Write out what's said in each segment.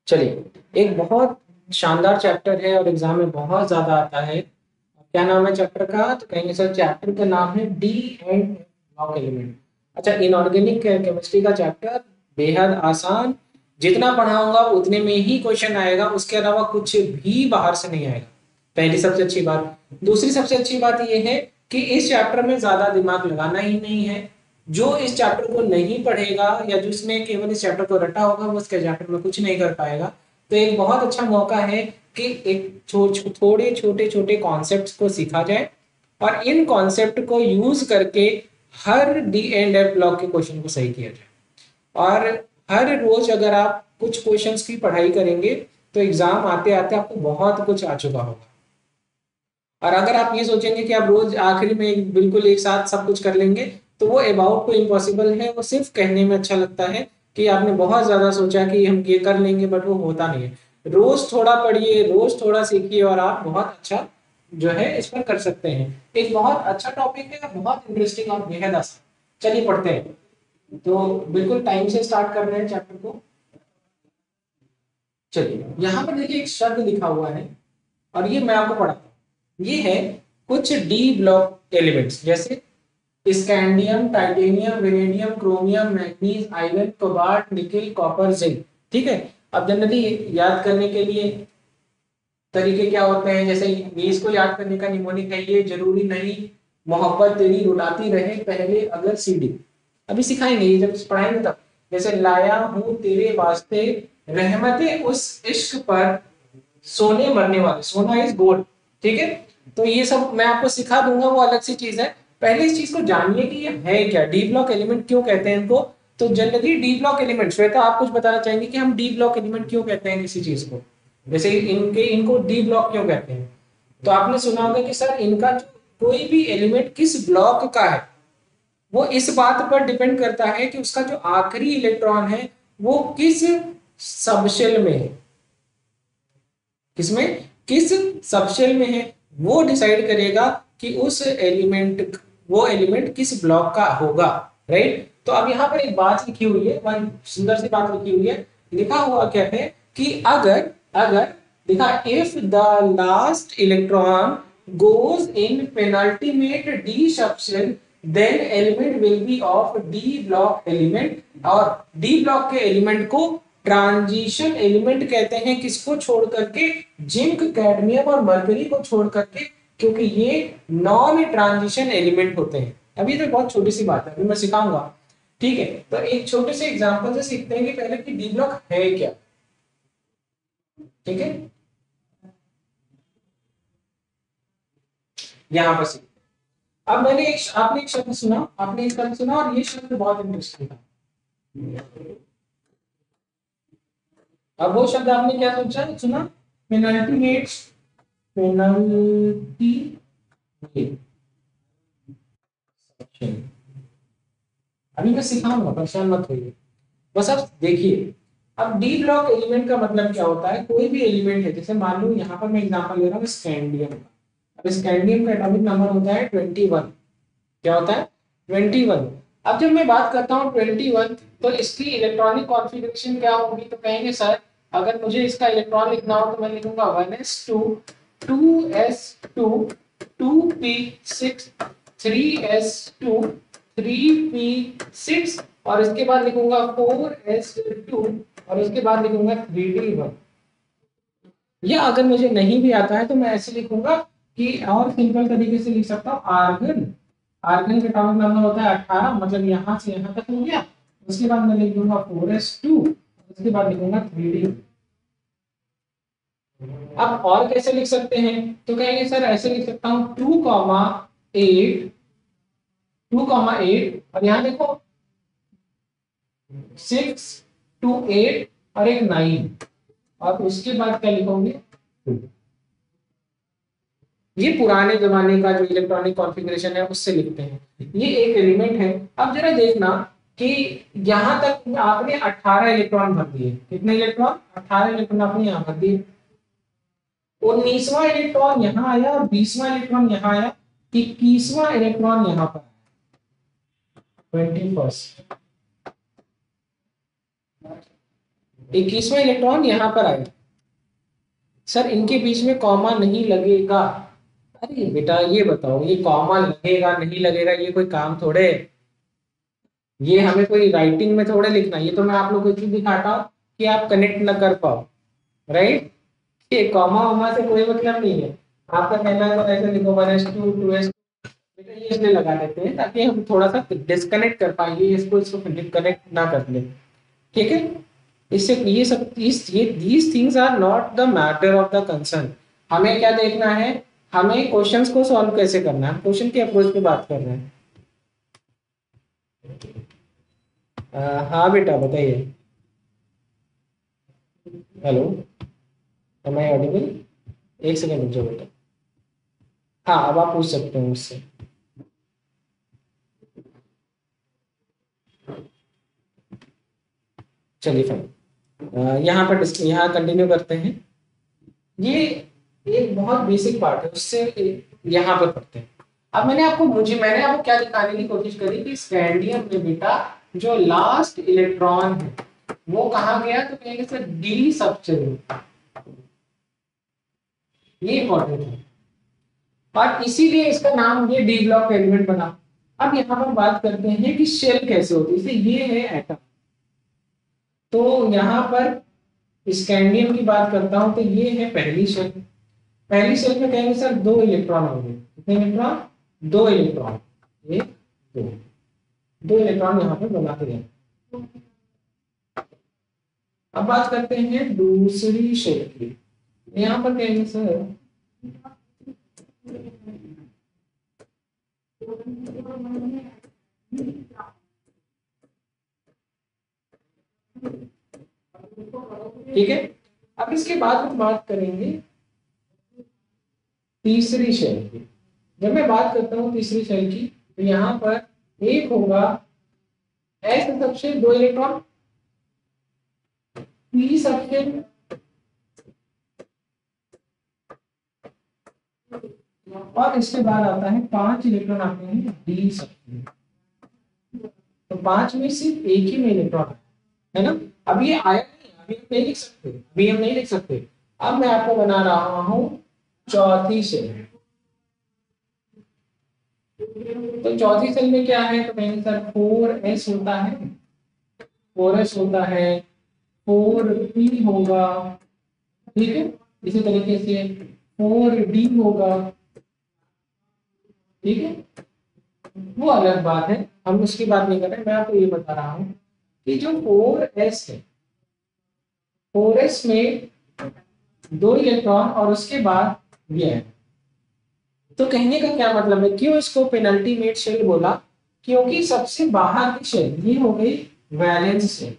चलिए, एक बहुत शानदार चैप्टर है और एग्जाम में बहुत ज्यादा आता है। क्या नाम है चैप्टर का? तो कहेंगे सर चैप्टर का नाम है डी एंड ब्लॉक एलिमेंट। अच्छा, इनऑर्गेनिक केमिस्ट्री का चैप्टर बेहद आसान, जितना पढ़ाऊंगा उतने में ही क्वेश्चन आएगा, उसके अलावा कुछ भी बाहर से नहीं आएगा। पहली सबसे अच्छी बात। दूसरी सबसे अच्छी बात यह है कि इस चैप्टर में ज्यादा दिमाग लगाना ही नहीं है। जो इस चैप्टर को नहीं पढ़ेगा या जिसने केवल इस चैप्टर को रटा होगा वो उसके चैप्टर में कुछ नहीं कर पाएगा। तो एक बहुत अच्छा मौका है कि एक थोड़े छोटे छोटे कॉन्सेप्ट्स को सीखा जाए और इन कॉन्सेप्ट को यूज करके हर डी एंड एफ ब्लॉक के क्वेश्चन को सही किया जाए। और हर रोज अगर आप कुछ क्वेश्चंस की पढ़ाई करेंगे तो एग्जाम आते आते आपको बहुत कुछ आ चुका होगा। और अगर आप ये सोचेंगे कि आप रोज आखिरी में बिल्कुल एक साथ सब कुछ कर लेंगे तो वो अबाउट टू इम्पॉसिबल है। वो सिर्फ कहने में अच्छा लगता है कि आपने बहुत ज्यादा सोचा कि हम ये कर लेंगे, बट वो होता नहीं है। रोज थोड़ा पढ़िए, रोज थोड़ा सीखिए और आप बहुत अच्छा जो है इस पर कर सकते हैं। एक बहुत अच्छा टॉपिक है, बहुत इंटरेस्टिंग और बेहद आसान। चलिए पढ़ते हैं। तो बिल्कुल टाइम से स्टार्ट कर रहे हैं चैप्टर को। चलिए, यहाँ पर देखिए एक शब्द लिखा हुआ है और ये मैं आपको पढ़ाता हूँ। ये है कुछ डी ब्लॉक एलिमेंट्स, जैसे scandium, titanium, vanadium, chromium, manganese, iron, cobalt, nickel, copper, zinc. ठीक है। अब जनरली याद करने के लिए तरीके क्या होते हैं? जैसे बेस को याद करने का निमोनिक है ये, जरूरी नहीं, मोहब्बत तेरी रुलाती रहे पहले अगर सीडी। अभी सिखाएंगे ये जब पढ़ाएंगे तब। जैसे लाया हूं तेरे वास्ते रहमते उस इश्क पर, सोने मरने वाले, सोना इज गोल्ड। ठीक है। तो ये सब मैं आपको सिखा दूंगा, वो अलग सी चीज है। पहले इस चीज को जानिए कि ये है क्या, डी ब्लॉक एलिमेंट क्यों कहते हैं इनको। तो generally D block element, Shweta आप कुछ बताना चाहेंगे कि हम डी ब्लॉक एलिमेंट क्यों कहते हैं किसी चीज को? जैसे इनको डी ब्लॉक क्यों कहते हैं? तो आपने सुना होगा कि सर इनका कोई भी एलिमेंट किस ब्लॉक का है वो इस बात पर डिपेंड करता है कि उसका जो आखिरी इलेक्ट्रॉन है वो किस सबशेल में है। किसमें? किस सबशेल में है, वो डिसाइड करेगा कि उस एलिमेंट, वो एलिमेंट किस ब्लॉक का होगा। राइट। तो अब यहाँ पर एक बात लिखी हुई है, वन सुंदर सी बात लिखी हुई है। लिखा हुआ क्या है कि अगर अगर लिखा, if the last electron goes in penultimate D subshell then element will be of D block element. और डी ब्लॉक के एलिमेंट को ट्रांजिशन एलिमेंट कहते हैं। किसको छोड़ करके? जिंक, कैडमियम और मरकरी को छोड़ करके, क्योंकि ये नॉन ट्रांजिशन एलिमेंट होते हैं। अभी तो बहुत छोटी सी बात है, अभी मैं सिखाऊंगा। ठीक है। तो एक छोटे से एग्जांपल से सीखते हैं कि पहले कि डी ब्लॉक है क्या। ठीक है, यहां पर सीखते हैं। अब आपने एक शब्द सुना, आपने एक शब्द सुना और ये शब्द बहुत इंटरेस्टिंग था। अब वो शब्द आपने क्या सोचा सुना? Penalty mates, penalty mate. अभी मैं सिखाऊंगा, परेशान मत होइए, बस आप देखिए। अब डी ब्लॉक एलिमेंट का मतलब क्या होता है? कोई भी एलिमेंट है, जैसे मान लो यहाँ पर मैं एग्जांपल ले रहा हूँ स्कैंडियम का। अब स्कैंडियम का एटॉमिक नंबर होता है 21। क्या होता है? 21। अब जब मैं बात करता हूँ 21, तो इसकी इलेक्ट्रॉनिक कॉन्फ़िगरेशन क्या होगी? तो कहेंगे सर अगर मुझे इसका इलेक्ट्रॉन लिखना हो तो मैं लिखूंगा 1s2, 2s2, 2p6, 3s2, 3p6 और इसके बाद लिखूंगा 4s2 और उसके बाद लिखूंगा 3d1। या अगर मुझे नहीं भी आता है तो मैं ऐसे लिखूंगा कि और सिंपल तरीके से लिख सकता हूँ आर्गन। आर्गन का एटॉमिक नंबर होता है 18, मतलब यहाँ से यहाँ तक हो गया। उसके बाद मैं लिख दूंगा 4s2, उसके बाद लिखूंगा 3d। अब और कैसे लिख सकते हैं? तो कहेंगे सर ऐसे लिख सकता हूँ 2,8, 2,8 और यहाँ देखो 6 2 8 और एक 9 और उसके बाद क्या लिखोगे? ये पुराने जमाने का जो इलेक्ट्रॉनिक कॉन्फ़िगरेशन है उससे लिखते हैं। ये एक एलिमेंट है। अब जरा देखना कि यहां तक आपने 18 इलेक्ट्रॉन भर दिए। कितने इलेक्ट्रॉन? 18 इलेक्ट्रॉन आपने यहां भर दिए। 19वां इलेक्ट्रॉन यहां आया और 20वां इलेक्ट्रॉन यहां आया, 21वां इलेक्ट्रॉन यहां पर, 21st। 21वां इलेक्ट्रॉन यहाँ पर आएगा। सर इनके बीच में कॉमा नहीं लगेगा। अरे बेटा ये बताओ, ये कॉमा लगेगा नहीं लगेगा ये कोई काम थोड़े है। ये हमें कोई राइटिंग में थोड़े लिखना है। ये तो मैं आप लोग को क्यों दिखाता हूँ कि आप कनेक्ट ना कर पाओ, राइट। ये कॉमा वॉमा से कोई मतलब नहीं है। आपका कहना है तो ऐसे लिखो 1s2 2s, बेटा ये इसलिए लगा देते हैं ताकि हम थोड़ा सा डिस्कनेक्ट कर पाएंगे, इसको इसको डिस्कनेक्ट ना कर ले, ठीक है। इससे ये सब ये these things are not the matter of the concern. हमें क्या देखना है, हमें क्वेश्चंस को सॉल्व कैसे करना है, हम क्वेश्चन के अप्रोच पे बात कर रहे हैं। हाँ बेटा बताइए। Hello, am I audible? एक सेकंड रुक जाओ बेटा। हाँ अब आप पूछ सकते हो मुझसे। चलिए फाइन, यहाँ कंटिन्यू करते हैं। ये एक बहुत बेसिक पार्ट है, उससे यहाँ पर पढ़ते हैं। अब मैंने आपको क्या दिखाने की कोशिश करी कि स्कैंडियम में बेटा जो लास्ट इलेक्ट्रॉन है वो कहाँ गया, तो कहेंगे सर डी सबशेल में। ये इंपॉर्टेंट है और इसीलिए इसका नाम ये डी ब्लॉक एलिमेंट बना। अब यहाँ पर बात करते हैं कि शेल कैसे होती है। ये है एटम, तो यहाँ पर स्कैंडियम की बात करता हूं तो ये है पहली शेल। पहली शेल में कहेंगे सर दो इलेक्ट्रॉन होंगे। कितने इलेक्ट्रॉन? दो इलेक्ट्रॉन। एक दो, दो इलेक्ट्रॉन यहाँ पर बनाते हैं। अब बात करते हैं दूसरी शेल की। यहाँ पर कहेंगे सर ठीक है। अब इसके बाद हम बात करेंगे तीसरी शेल की। जब मैं बात करता हूं तीसरी शेल की तो यहाँ पर एक होगा एस सबशेल, दो इलेक्ट्रॉन, पी सबशेल, और इसके बाद आता है पांच इलेक्ट्रॉन आते हैं डी सबशेल। तो पांच में सिर्फ एक ही में इलेक्ट्रॉन है ना। अब ये आया नहीं, अभी हम नहीं लिख सकते, अभी हम नहीं लिख सकते। अब मैं आपको बना रहा हूं चौथी शेल। तो चौथी सेल में क्या है, तो कहेंगे सर 4s होता है, 4s होता है, 4p होगा, ठीक है। इसी तरीके से 4d होगा, ठीक है। वो अलग बात है, हम उसकी बात नहीं कर रहे। मैं आपको ये बता रहा हूं कि जो 4s है, 4s में दो इलेक्ट्रॉन और उसके बाद ये है। तो कहने का क्या मतलब है, क्यों इसको पेनल्टीमेट शेल बोला, क्योंकि सबसे बाहर की शेल ये हो गई वैलेंस शेल,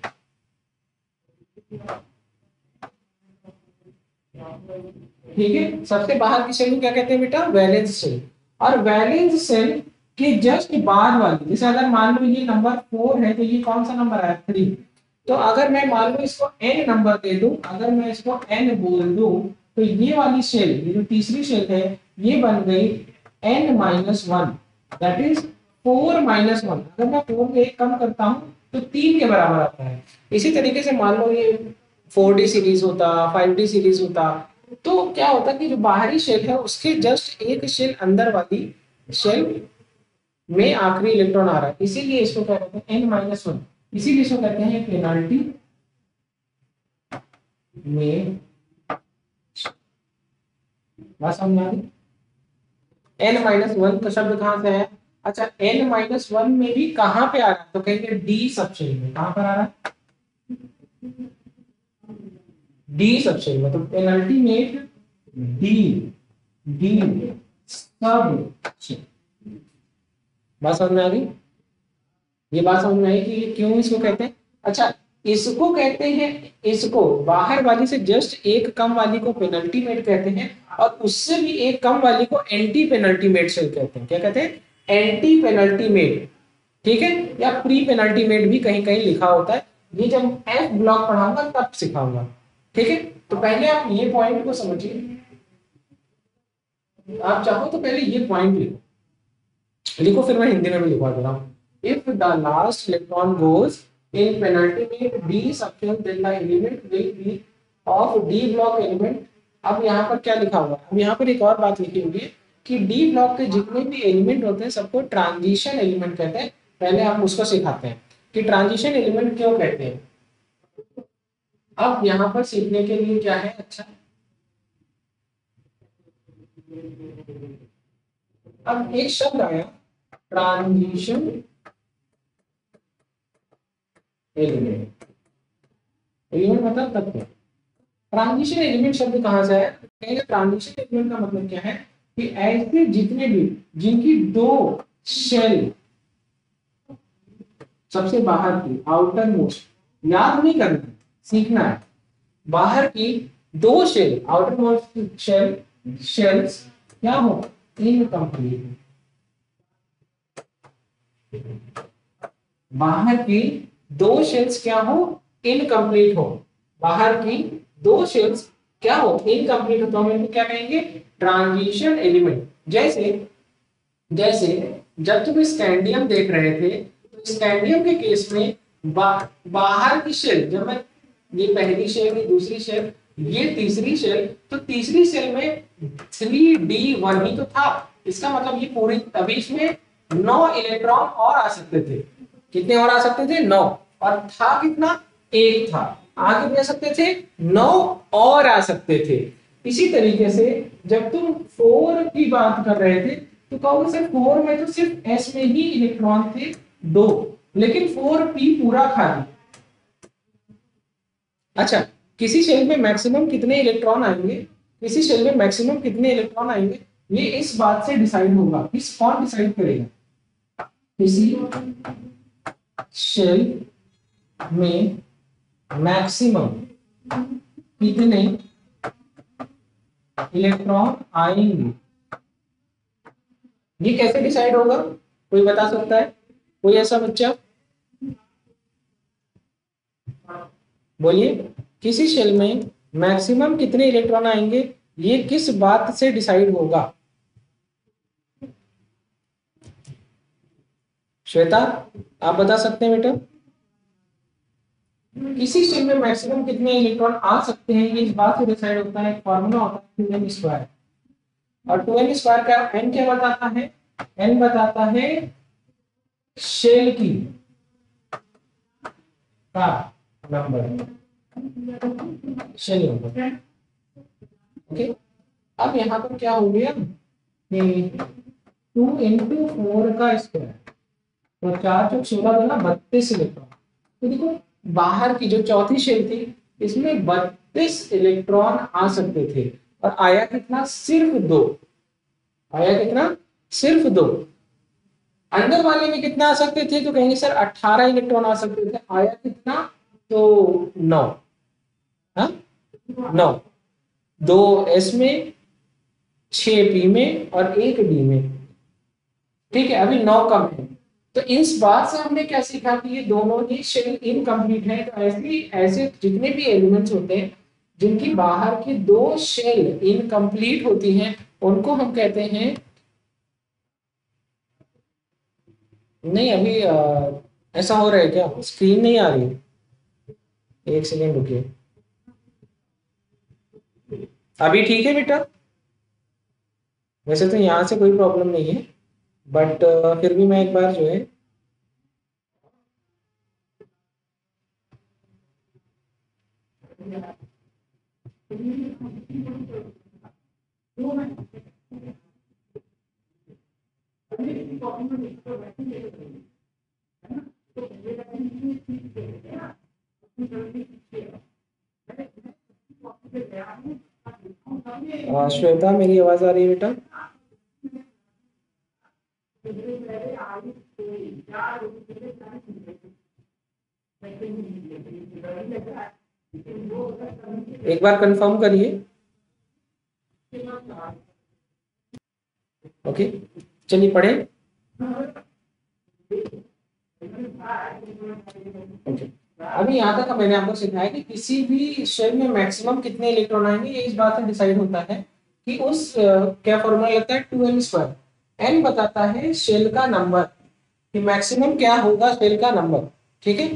ठीक है। सबसे बाहर की शेल को क्या कहते हैं बेटा, वैलेंस शेल। और वैलेंस शेल के जस्ट बाद वाली, जैसे अगर मान लो ये नंबर 4 है तो ये कौन सा नंबर आया, 3। तो अगर मैं मान लो इसको n नंबर दे दूं, अगर मैं इसको n बोल दूं, तो ये वाली शेल, ये जो तीसरी शेल है, ये बन गई n-1, दैट इज 4-1। अगर मैं 4 में एक कम करता हूं तो 3 के बराबर आता है। इसी तरीके से मान लो ये 4D सीरीज होता, 5D सीरीज होता, तो क्या होता कि जो बाहरी शेल है उसके जस्ट एक शेल अंदर वाली शेल में आखिरी इलेक्ट्रॉन आ रहा है, इसीलिए इसको क्या कहते हैं n-1। इसीलिए इसको कहते हैं पेनाल्टी में, बात समझ आ रही? n-1 का शब्द कहां से है? अच्छा n-1 में भी कहां पे आ रहा है, तो कहेंगे डी सबशेल में। कहां पर आ रहा है? डी सबशेल में। तो पेनल्टी में डी, डी सब, बात समझ में आ गई? ये बात समझ में आई कि ये क्यों इसको कहते हैं। अच्छा इसको कहते हैं, इसको बाहर वाली से जस्ट एक कम वाली को पेनल्टी मेट कहते हैं, और उससे भी एक कम वाली को एंटी पेनल्टी मेट शेल कहते हैं। क्या कहते हैं? एंटी पेनल्टी मेट, ठीक है। या प्री पेनल्टी मेट भी कहीं कहीं लिखा होता है। ये जब एफ ब्लॉक पढ़ाऊंगा तब सिखाऊंगा, ठीक है। तो पहले आप ये पॉइंट को समझिए। आप चाहो तो पहले ये पॉइंट लिखो, लिखो फिर मैं हिंदी में भी लिखवा दे रहा हूँ। If the last electron goes in penultimate d subshell then the element will be of D block element. अब यहाँ पर क्या लिखा हुआ है, अब यहाँ पर एक और बात लिखी हुई है कि डी ब्लॉक के जितने भी एलिमेंट होते हैं सबको ट्रांजिशन एलिमेंट कहते हैं। पहले हम उसको सिखाते हैं कि ट्रांजिशन एलिमेंट क्यों कहते हैं। अब यहाँ पर सीखने के लिए क्या है, अच्छा अब एक शब्द आया ट्रांजिशन एलिमेंट। एलिमेंट मतलब तत्व। ट्रांजिशन एलिमेंट शब्द कहाँ से आया, कहेंगे ट्रांजिशन एलिमेंट का मतलब क्या है कि ऐसे जितने भी जिनकी दो शेल, सबसे बाहर की आउटर मोस्ट, याद नहीं करना है, सीखना है। बाहर की दो shell, outermost shell, shells क्या हो, इनकम्प्लीट। बाहर की दो शेल्स क्या हो, इनकम्प्लीट हो। बाहर की दो शेल्स क्या हो, इनकम्प्लीट हो, तो हम इनको क्या कहेंगे, ट्रांजिशन एलिमेंट। जैसे जैसे जब तुम स्कैंडियम देख रहे थे तो स्कैंडियम के केस में बाहर की शेल, जब मैं ये पहली शेल, ये दूसरी शेल, ये तीसरी शेल, तो तीसरी शेल में 3d1 ही तो था। इसका मतलब ये पूरी, अभी इसमें 9 इलेक्ट्रॉन और आ सकते थे। कितने और आ सकते थे, 9। और था कितना, एक था। आगे बढ़ सकते थे, 9 और आ सकते थे। इसी तरीके से जब तुम 4 की बात कर रहे थे तो कहोगे सर 4 में तो सिर्फ s में ही इलेक्ट्रॉन थे 2, लेकिन 4p पूरा खाली। अच्छा, किसी शेल में मैक्सिमम कितने इलेक्ट्रॉन आएंगे, किसी शेल में मैक्सिमम कितने इलेक्ट्रॉन आएंगे, ये इस बात से डिसाइड होगा। इस कौन डिसाइड करेगा, किसी शेल में मैक्सिमम कितने इलेक्ट्रॉन आएंगे, ये कैसे डिसाइड होगा, कोई बता सकता है, कोई ऐसा बच्चा बोलिए। किसी शेल में मैक्सिमम कितने इलेक्ट्रॉन आएंगे, ये किस बात से डिसाइड होगा, श्वेता आप बता सकते हैं बेटा। किसी शेल में मैक्सिमम कितने इलेक्ट्रॉन आ सकते हैं, ये इस बात से डिसाइड होता है, फॉर्मूला होता है 2n स्क्वायर। और 2n स्क्वायर का n क्या बताता है, n बताता है शेल की का नंबर, शेल नंबर। ओके, अब यहाँ पर क्या हो गया कि 2 × 4 का स्क्वायर, तो 4 × 16 देना 32 इलेक्ट्रॉन। तो देखो बाहर की जो चौथी शेल थी इसमें 32 इलेक्ट्रॉन आ सकते थे और आया कितना, सिर्फ 2। आया कितना, सिर्फ 2। अंदर वाले में कितना आ सकते थे, तो कहेंगे सर 18 इलेक्ट्रॉन आ सकते थे, आया कितना, तो 9। हाँ 9, 2 s में, 6 p में और 1 d में। ठीक है, अभी 9 कम है। तो इस बात से हमने क्या सीखा कि ये दोनों ही शेल इनकम्प्लीट है। तो ऐसे जितने भी एलिमेंट्स होते हैं जिनकी बाहर की 2 शेल इनकम्प्लीट होती हैं उनको हम कहते हैं, नहीं अभी ऐसा हो रहा है क्या, स्क्रीन नहीं आ रही है, एक सेकेंड रुकिए। अभी ठीक है बेटा, वैसे तो यहाँ से कोई प्रॉब्लम नहीं है, बट फिर भी मैं एक बार जो है श्वेता मेरी आवाज आ रही है बेटा। एक बार कंफर्म करिए। ओके चलिए पढ़े। ओके, अभी यहाँ तक मैंने आपको सिखाया कि किसी भी शेल में मैक्सिमम कितने इलेक्ट्रॉन आएंगे ये इस बात से डिसाइड होता है कि उस क्या फॉर्मूला लगता है 2n स्क्वायर। n बताता है शेल का नंबर, कि मैक्सिमम क्या होगा शेल का नंबर। ठीक है,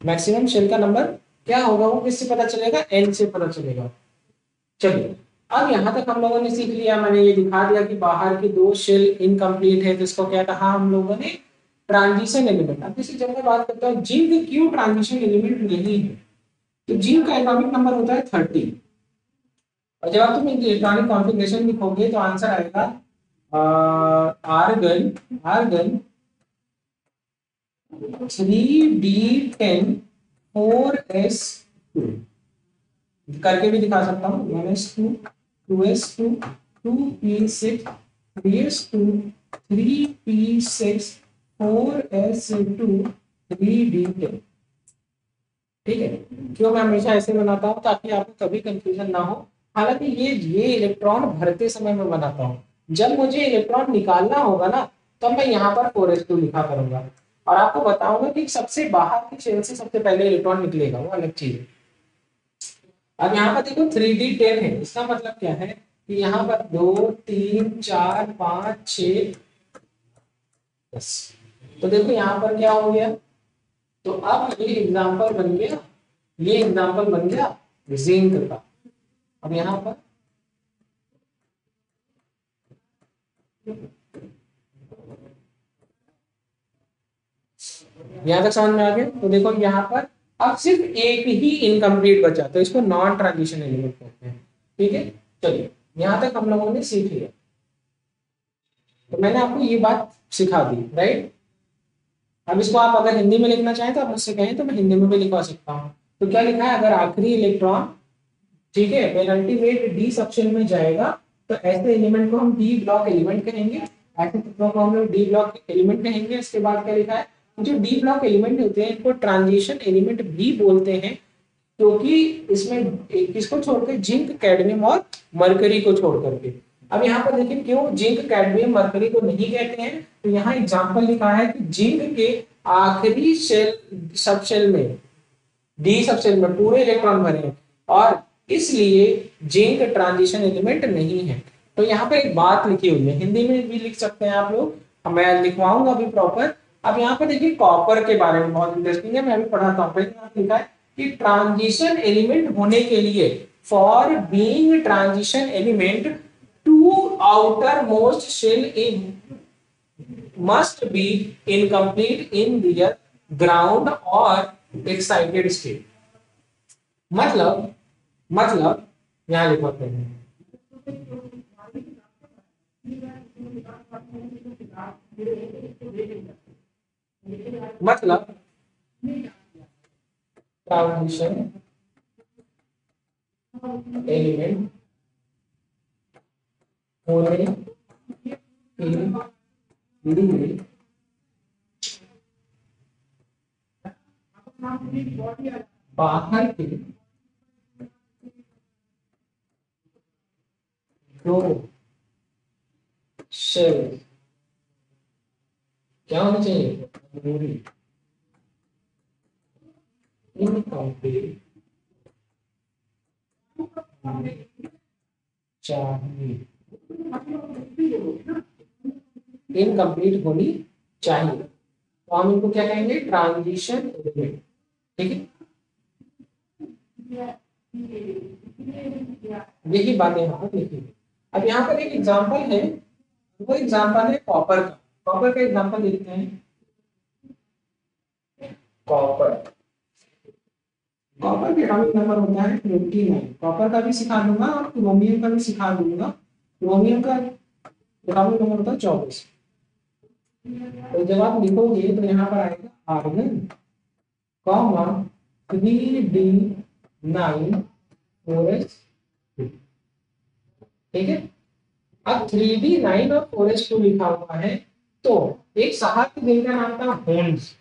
मैक्सिमम शेल का नंबर क्या होगा वो किससे पता चलेगा, एन से पता चलेगा। चलिए अब यहाँ तक हम लोगों ने सीख लिया, मैंने ये दिखा दिया कि बाहर की दो शेल इनकम्प्लीट है, तो इसको क्या कहा हम लोगों ने, ट्रांजिशन एलिमेंट। अब जैसे जब मैं बात करता हूँ जिंक क्यों ट्रांजिशन एलिमेंट नहीं है, तो जिंक का एटॉमिक नंबर होता है 30, और जब आप तुम इलेक्ट्रॉनिक कॉन्फ़िगरेशन लिखोगे तो आंसर आएगा आर्गन आर्गन 3d10 4s2 करके भी दिखा सकता हूँ, 1s2 2s2 2p6 3s2 3p6 4s2 3d10। ठीक है, क्यों मैं हमेशा ऐसे बनाता हूँ ताकि आपको कभी कंफ्यूजन ना हो। हालांकि ये इलेक्ट्रॉन भरते समय में बनाता हूँ, जब मुझे इलेक्ट्रॉन निकालना होगा ना तब मैं यहाँ पर 4s2 लिखा करूंगा, और आपको बताऊंगा कि सबसे बाहर की शेल से सबसे पहले इलेक्ट्रॉन निकलेगा, वो अलग चीज है। अब यहाँ पर देखो 3d10 है, इसका मतलब क्या है कि यहाँ पर 2 3 4 5 6 10, तो देखो यहाँ पर क्या हो गया, तो अब ये एग्जांपल बन गया, ये एग्जांपल बन गया जिंक का। अब यहाँ पर यहाँ तक समझ में आ गया, तो देखो यहाँ पर अब सिर्फ एक ही इनकम्प्लीट बचा, तो इसको नॉन ट्रांजिशन एलिमेंट कहते हैं। ठीक है, चलिए यहाँ तक हम लोगों ने सीख लिया, तो मैंने आपको ये बात सिखा दी, राइट। अब इसको आप अगर हिंदी में लिखना चाहें तो आप मुझसे कहें तो मैं हिंदी में भी लिखवा सकता हूँ। तो क्या लिखा है, अगर आखिरी इलेक्ट्रॉन, ठीक है, पेनल्टीमेट डी सबशेल में जाएगा तो ऐसे एलिमेंट को हम डी ब्लॉक एलिमेंट कहेंगे, ऐसे तत्वों को हम लोग डी ब्लॉक एलिमेंट कहेंगे। इसके बाद क्या लिखा है, जो डी ब्लॉक एलिमेंट होते हैं इनको ट्रांजिशन एलिमेंट भी बोलते हैं, क्योंकि इसमें किसको छोड़कर, जिंक कैडमियम और मरकरी को छोड़ करके। अब यहाँ पर देखिए क्यों जिंक कैडमियम मरकरी को नहीं कहते हैं, तो यहाँ एग्जांपल लिखा है कि जिंक के आखिरी शेल सब शेल में, डी सब शेल में पूरे इलेक्ट्रॉन भरे हैं, और इसलिए जिंक ट्रांजिशन एलिमेंट नहीं है। तो यहाँ पर एक बात लिखी हुई है, हिंदी में भी लिख सकते हैं आप लोग, मैं लिखवाऊंगा अभी प्रॉपर। अब यहाँ पर देखिए कॉपर के बारे में बहुत इंटरेस्टिंग है, मैं भी पढ़ाता हूँ। पहले लिखा है कि ट्रांजिशन एलिमेंट होने के लिए, for being transition element to outermost shell in must be incomplete in their ground और एक्साइटेड स्टेट। मतलब यहां लिखते हैं, मतलब ट्रांजिशन एलिमेंट होने के लिए बाहर के दो शेल क्या होना चाहिए, जरूरी इनकम्प्लीट चाहिए, इनकम्प्लीट होनी चाहिए, तो हम इनको क्या कहेंगे, ट्रांजिशन एलिमेंट। ठीक है, यही बातें यहाँ पर लिखी है। अब यहाँ पर एक एग्जांपल है, वो एग्जांपल है कॉपर का। कॉपर का एग्जांपल देखते हैं, कॉपर, कॉपर के एटॉमिक नंबर होता है 29। कॉपर का भी सिखा दूंगा और क्रोमियम का भी सिखा दूंगा। क्रोमियम का एटॉमिक नंबर होता है 24। तो जब आप लिखोगे तो यहाँ पर आएगा आर्गन कॉमा 3d9 4s। ठीक है, अब 3d9 और 4s2 लिखा हुआ है, तो एक साहब जिनका नाम था होन्स,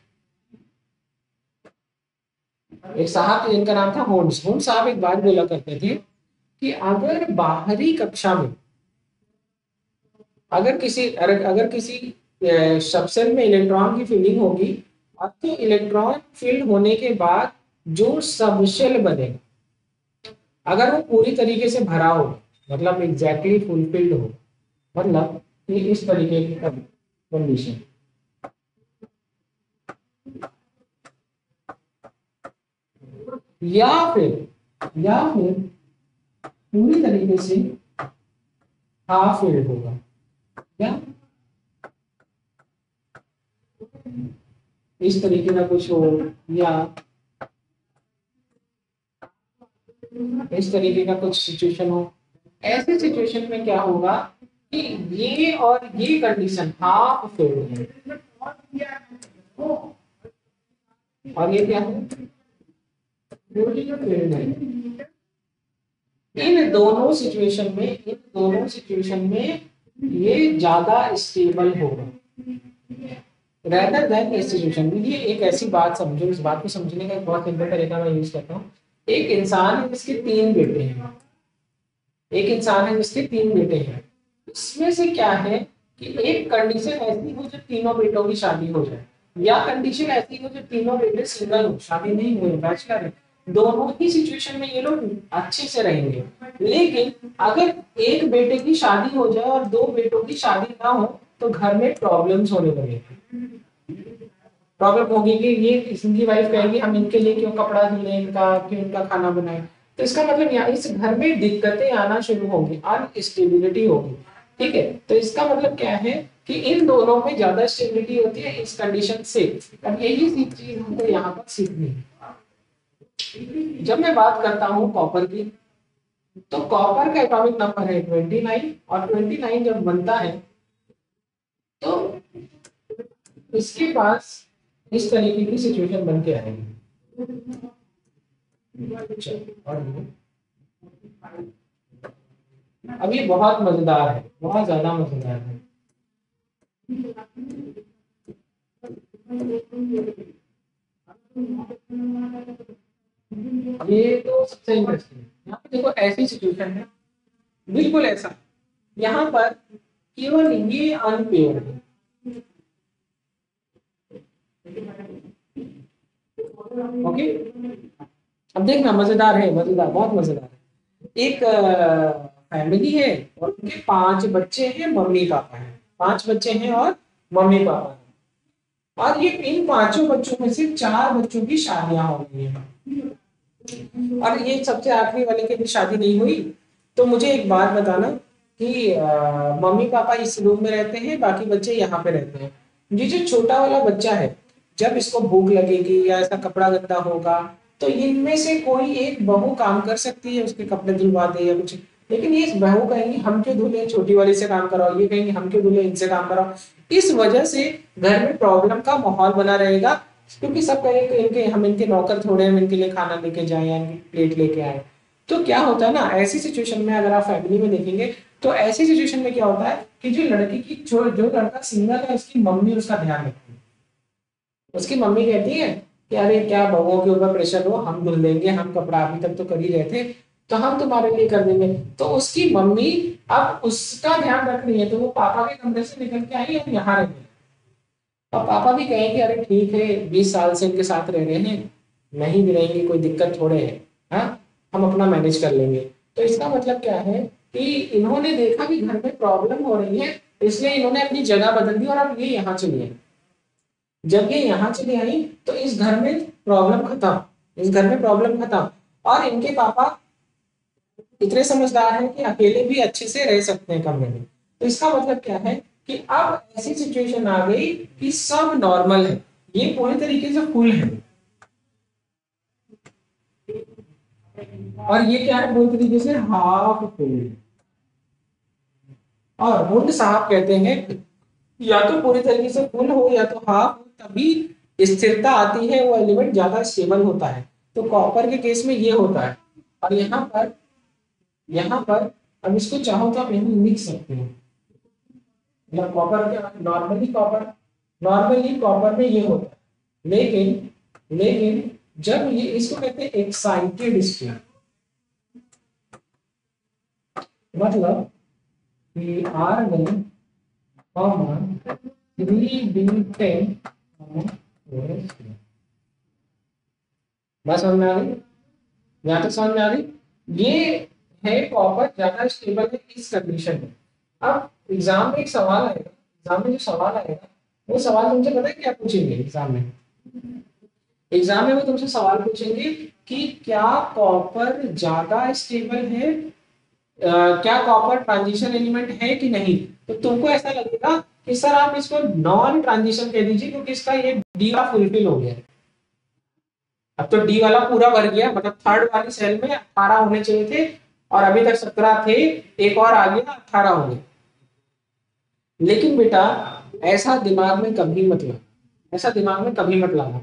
एक साहब जिनका नाम था होन्स, होन्स साहब एक बात बोला करते थे कि अगर बाहरी कक्षा में अगर किसी सबसेल में इलेक्ट्रॉन की फील्डिंग होगी, अब तो इलेक्ट्रॉन फील्ड होने के बाद जो सबशेल बनेगा, अगर वो पूरी तरीके से भरा हो, मतलब एग्जैक्टली फुलफिल्ड हो, मतलब ये इस तरीके की कंडीशन, या फिर पूरी तरीके से हाफ फील्ड होगा, या इस तरीके का कुछ हो, या इस तरीके का कुछ सिचुएशन हो। ऐसे सिचुएशन में क्या होगा कि ये और ये कंडीशन हाफ फील्ड है, और ये क्या है, फील्ड है। इन दोनों सिचुएशन में ये ज्यादा स्टेबल होगा रेदर देन इस सिचुएशन में। ये एक ऐसी बात समझो, इस बात को समझने का एक बहुत सिंपल तरीका मैं यूज करता हूँ। एक इंसान है जिसके 3 बेटे हैं, इसमें से क्या है कि एक कंडीशन ऐसी हो जो तीनों बेटों की शादी हो जाए, या कंडीशन ऐसी हो जो तीनों बेटे सिंगल हो, शादी नहीं हुई, बैचलर है। दोनों ही सिचुएशन में ये लोग अच्छे से रहेंगे। लेकिन अगर एक बेटे की शादी हो जाए और 2 बेटों की शादी ना हो, तो घर में प्रॉब्लम्स होने लगेगी। प्रॉब्लम होगी कि ये इनकी वाइफ कहेगी हम इनके लिए क्यों कपड़ा धुले, इनका क्यों, इनका खाना बनाए। तो इसका मतलब यहाँ इस घर में दिक्कतें आना शुरू होंगी, अनस्टेबिलिटी होगी। ठीक है, तो इसका मतलब क्या है कि इन दोनों में ज्यादा स्टेबिलिटी होती है इस कंडीशन से। अब यही चीज हमको यहाँ पर सीखनी है। जब मैं बात करता हूँ कॉपर की, तो कॉपर का एटॉमिक नंबर है 29, और 29 जब बनता है तो इसके पास इस तरीके की सिचुएशन बन के आएगी। अब ये बहुत मजेदार है, बहुत ज्यादा मजेदार है। ये तो सबसे इंटरेस्टिंग है। यहाँ पे देखो ऐसी सिचुएशन है, बिल्कुल ऐसा। यहाँ पर केवल ये अनपेयर है। ओके, अब देखना मजेदार है, मजेदार, बहुत मजेदार है। एक फैमिली है और उनके 5 बच्चे हैं, मम्मी पापा हैं। 5 बच्चे हैं और मम्मी पापा हैं, और ये इन 5 बच्चों में से 4 बच्चों की शादियां हो गई हैं, और ये सबसे आखिरी वाले की भी शादी नहीं हुई। तो मुझे एक बात बताना कि मम्मी पापा इस रूम में रहते हैं, बाकी बच्चे यहाँ पे रहते हैं। ये जो छोटा वाला बच्चा है, जब इसको भूख लगेगी या ऐसा कपड़ा गंदा होगा, तो इनमें से कोई एक बहू काम कर सकती है, उसके कपड़े धुलवा दे या कुछ। लेकिन ये इस बहू कहेंगे हम क्यों धुले, छोटी वाली से काम कराओ, ये कहेंगे हम क्यों धुले, इनसे काम कराओ। इस वजह से घर में प्रॉब्लम का माहौल बना रहेगा, क्योंकि सब कहेंगे इनके, हम इनके नौकर थोड़े, हम इनके लिए खाना लेके जाए या इनकी प्लेट लेके आए। तो क्या होता है ना, ऐसी सिचुएशन में अगर आप फैमिली में देखेंगे, तो ऐसी सिचुएशन में क्या होता है कि जो लड़की की जो लड़का सिंगल है, उसकी मम्मी उसका ध्यान रखती है। उसकी मम्मी कहती है कि अरे क्या बहुओं के ऊपर प्रेशर हो, हम धुल देंगे, हम कपड़ा अभी तक तो कर ही रहे थे, तो हम तुम्हारे लिए कर देंगे। तो उसकी मम्मी अब उसका ध्यान रख रही है, तो वो पापा के कमरे से निकल के आई और यहाँ रह गई। और पापा भी कहें कि अरे ठीक है, 20 साल से इनके साथ रह रहे हैं, नहीं भी रहेंगे, कोई दिक्कत थोड़े है, हाँ, हम अपना मैनेज कर लेंगे। तो इसका मतलब क्या है कि इन्होंने देखा कि घर में प्रॉब्लम हो रही है, इसलिए इन्होंने अपनी जगह बदल दी और अब ये यहाँ चली आई। जब ये यहाँ चली आई तो इस घर में प्रॉब्लम खत्म, इस घर में प्रॉब्लम खत्म। और इनके पापा इतने समझदार हैं कि अकेले भी अच्छे से रह सकते हैं कमरे में। तो इसका मतलब क्या है कि अब ऐसी सिचुएशन आ गई कि सब नॉर्मल है, ये पूरी तरीके से फुल है, और ये क्या है, पूरी तरीके से हाफ फुल है। और वुड साहब कहते हैं या तो पूरी तरीके से फुल हो या तो हाफ हो, तभी स्थिरता आती है, वो एलिमेंट ज्यादा स्टेबल होता है। तो कॉपर के केस में ये होता है। और यहाँ पर अब इसको चाहो तो आप यहाँ लिख सकते हो, मतलब कॉपर क्या, नॉर्मली कॉपर में ये होता है। लेकिन जब ये, इसको कहते हैं एक्साइटेड स्टेट, मतलब कि R1 3D10 बस समझ में आ गई, यहाँ तक समझ में आ गई। ये है कॉपर ज्यादा स्टेबल है इस कंडीशन में। अब एग्जाम में एक सवाल आएगा, एग्जाम में जो सवाल आएगा वो सवाल तुमसे पता है क्या पूछेंगे एग्जाम में, एग्जाम में वो तुमसे सवाल पूछेंगे कि क्या कॉपर ज्यादा स्टेबल है, क्या कॉपर ट्रांजिशन एलिमेंट है कि नहीं। तो तुमको ऐसा लगेगा कि सर आप इसको नॉन ट्रांजिशन कह दीजिए क्योंकि इसका ये डी का फुलफिल हो गया है। अब तो डी वाला पूरा भर गया, मतलब थर्ड वाली सेल में 18 होने चाहिए थे और अभी तक 17 थे, एक और आ गया 18 हो गए। लेकिन बेटा ऐसा दिमाग में कभी मत लाना, ऐसा दिमाग में कभी मत लाना।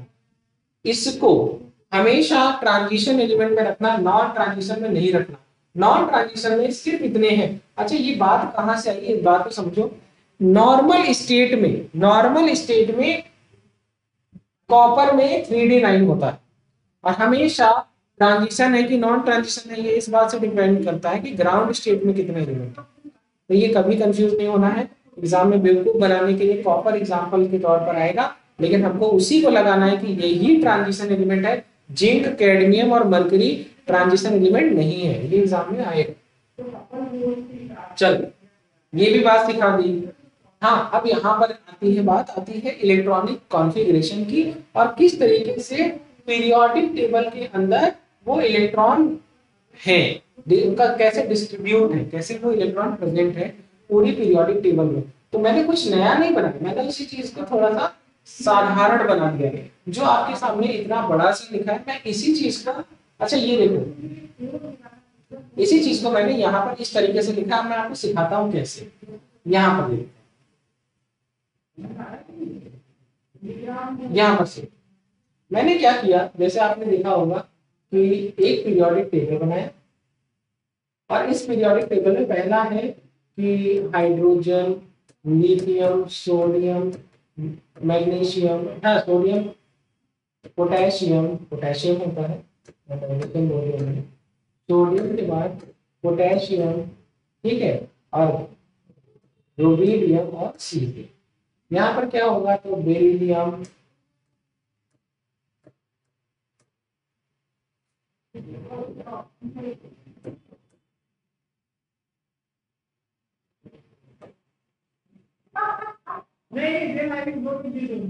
इसको हमेशा ट्रांजिशन एलिमेंट में रखना, नॉन ट्रांजिशन में नहीं रखना। नॉन ट्रांजिशन में सिर्फ इतने हैं। अच्छा ये बात कहां से आई, इस बात को समझो। नॉर्मल स्टेट में कॉपर में 3d9 होता है, और हमेशा ट्रांजिशन है कि नॉन ट्रांजिशन है ये इस बात से डिपेंड करता है कि ग्राउंड स्टेट में कितने एलिमेंट है। तो ये कभी कंफ्यूज नहीं होना है। एग्जाम में बेवकूफ बनाने के लिए कॉपर एग्जाम्पल के तौर पर आएगा, लेकिन हमको उसी को लगाना है कि यही ट्रांजिशन एलिमेंट है। जिंक, कैडमियम और मरकरी ट्रांजिशन एलिमेंट नहीं है, ये एग्जाम में आएगा। चल ये भी बात सिखा दी। हाँ अब यहाँ पर आती है बात, आती है इलेक्ट्रॉनिक कॉन्फ़िगरेशन की, और किस तरीके से पीरियोडिक टेबल के अंदर वो इलेक्ट्रॉन है, उनका कैसे डिस्ट्रीब्यूट है, कैसे वो इलेक्ट्रॉन प्रेजेंट है पूरी पीरियोडिक टेबल में। तो मैंने कुछ नया नहीं बनाया, मैंने उसी चीज को थोड़ा सा साधारण बना दिया है। जो आपके सामने इतना बड़ा सा लिखा है, मैं इसी चीज का, अच्छा ये देखो, इसी चीज को मैंने यहाँ पर इस तरीके से लिखा, मैं आपको सिखाता हूँ कैसे। यहाँ पर देखो, यहाँ पर से मैंने क्या किया, जैसे आपने देखा होगा कि एक पीरियोडिक टेबल बनाया, और इस पीरियोडिक टेबल में पहला है कि हाइड्रोजन, लिथियम, सोडियम, मैग्नीशियम, हाँ सोडियम, पोटेशियम, पोटेशियम होता है, मैग्नीशियम बोल रहे हैं, सोडियम के बाद पोटेशियम, ठीक है, और रुबिडियम और सीरियम। यहाँ पर क्या होगा, तो बेरिलियम,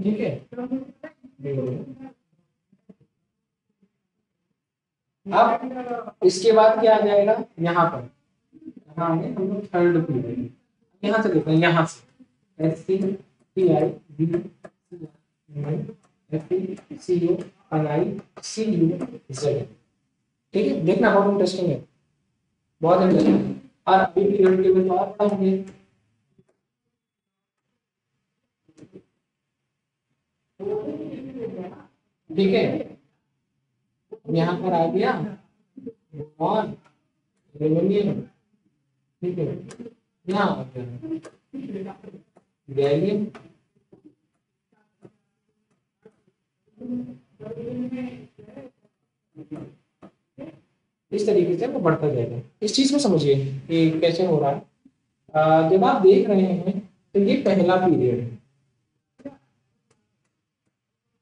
ठीक है। अब इसके बाद क्या आ जाएगा, यहाँ पर हाँ हम लोग थर्ड पीरियड, यहाँ से देखते हैं, यहाँ से S C T I B F E C U N I C U Z, ठीक है। देखना बहुत इंटरेस्टिंग है, बहुत इंटरेस्टिंग है। और अभी पीरियड टेबल तो और बड़ा होंगे, ठीक है। यहाँ पर आ गया और एल्युमिनियम, ठीक है, यहाँ आ गया गैलियम, इस तरीके से वो बढ़ता जाएगा। इस चीज को समझिए कि कैसे हो रहा है। जब आप देख रहे हैं तो ये पहला पीरियड है,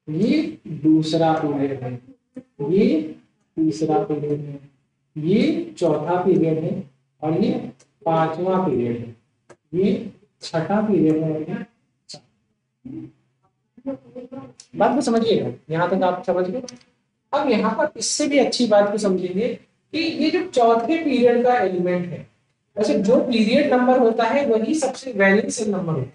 ये दूसरा पीरियड है, ये तीसरा पीरियड है, ये चौथा पीरियड है, और ये पांचवा पीरियड है, ये छठा पीरियड है, और ये बात को समझिएगा, यहाँ तक आप समझ गए। अब यहाँ पर इससे भी अच्छी बात को समझेंगे कि ये जो चौथे पीरियड का एलिमेंट है, वैसे जो पीरियड नंबर होता है वही सबसे वैलेंस सेल नंबर होता है,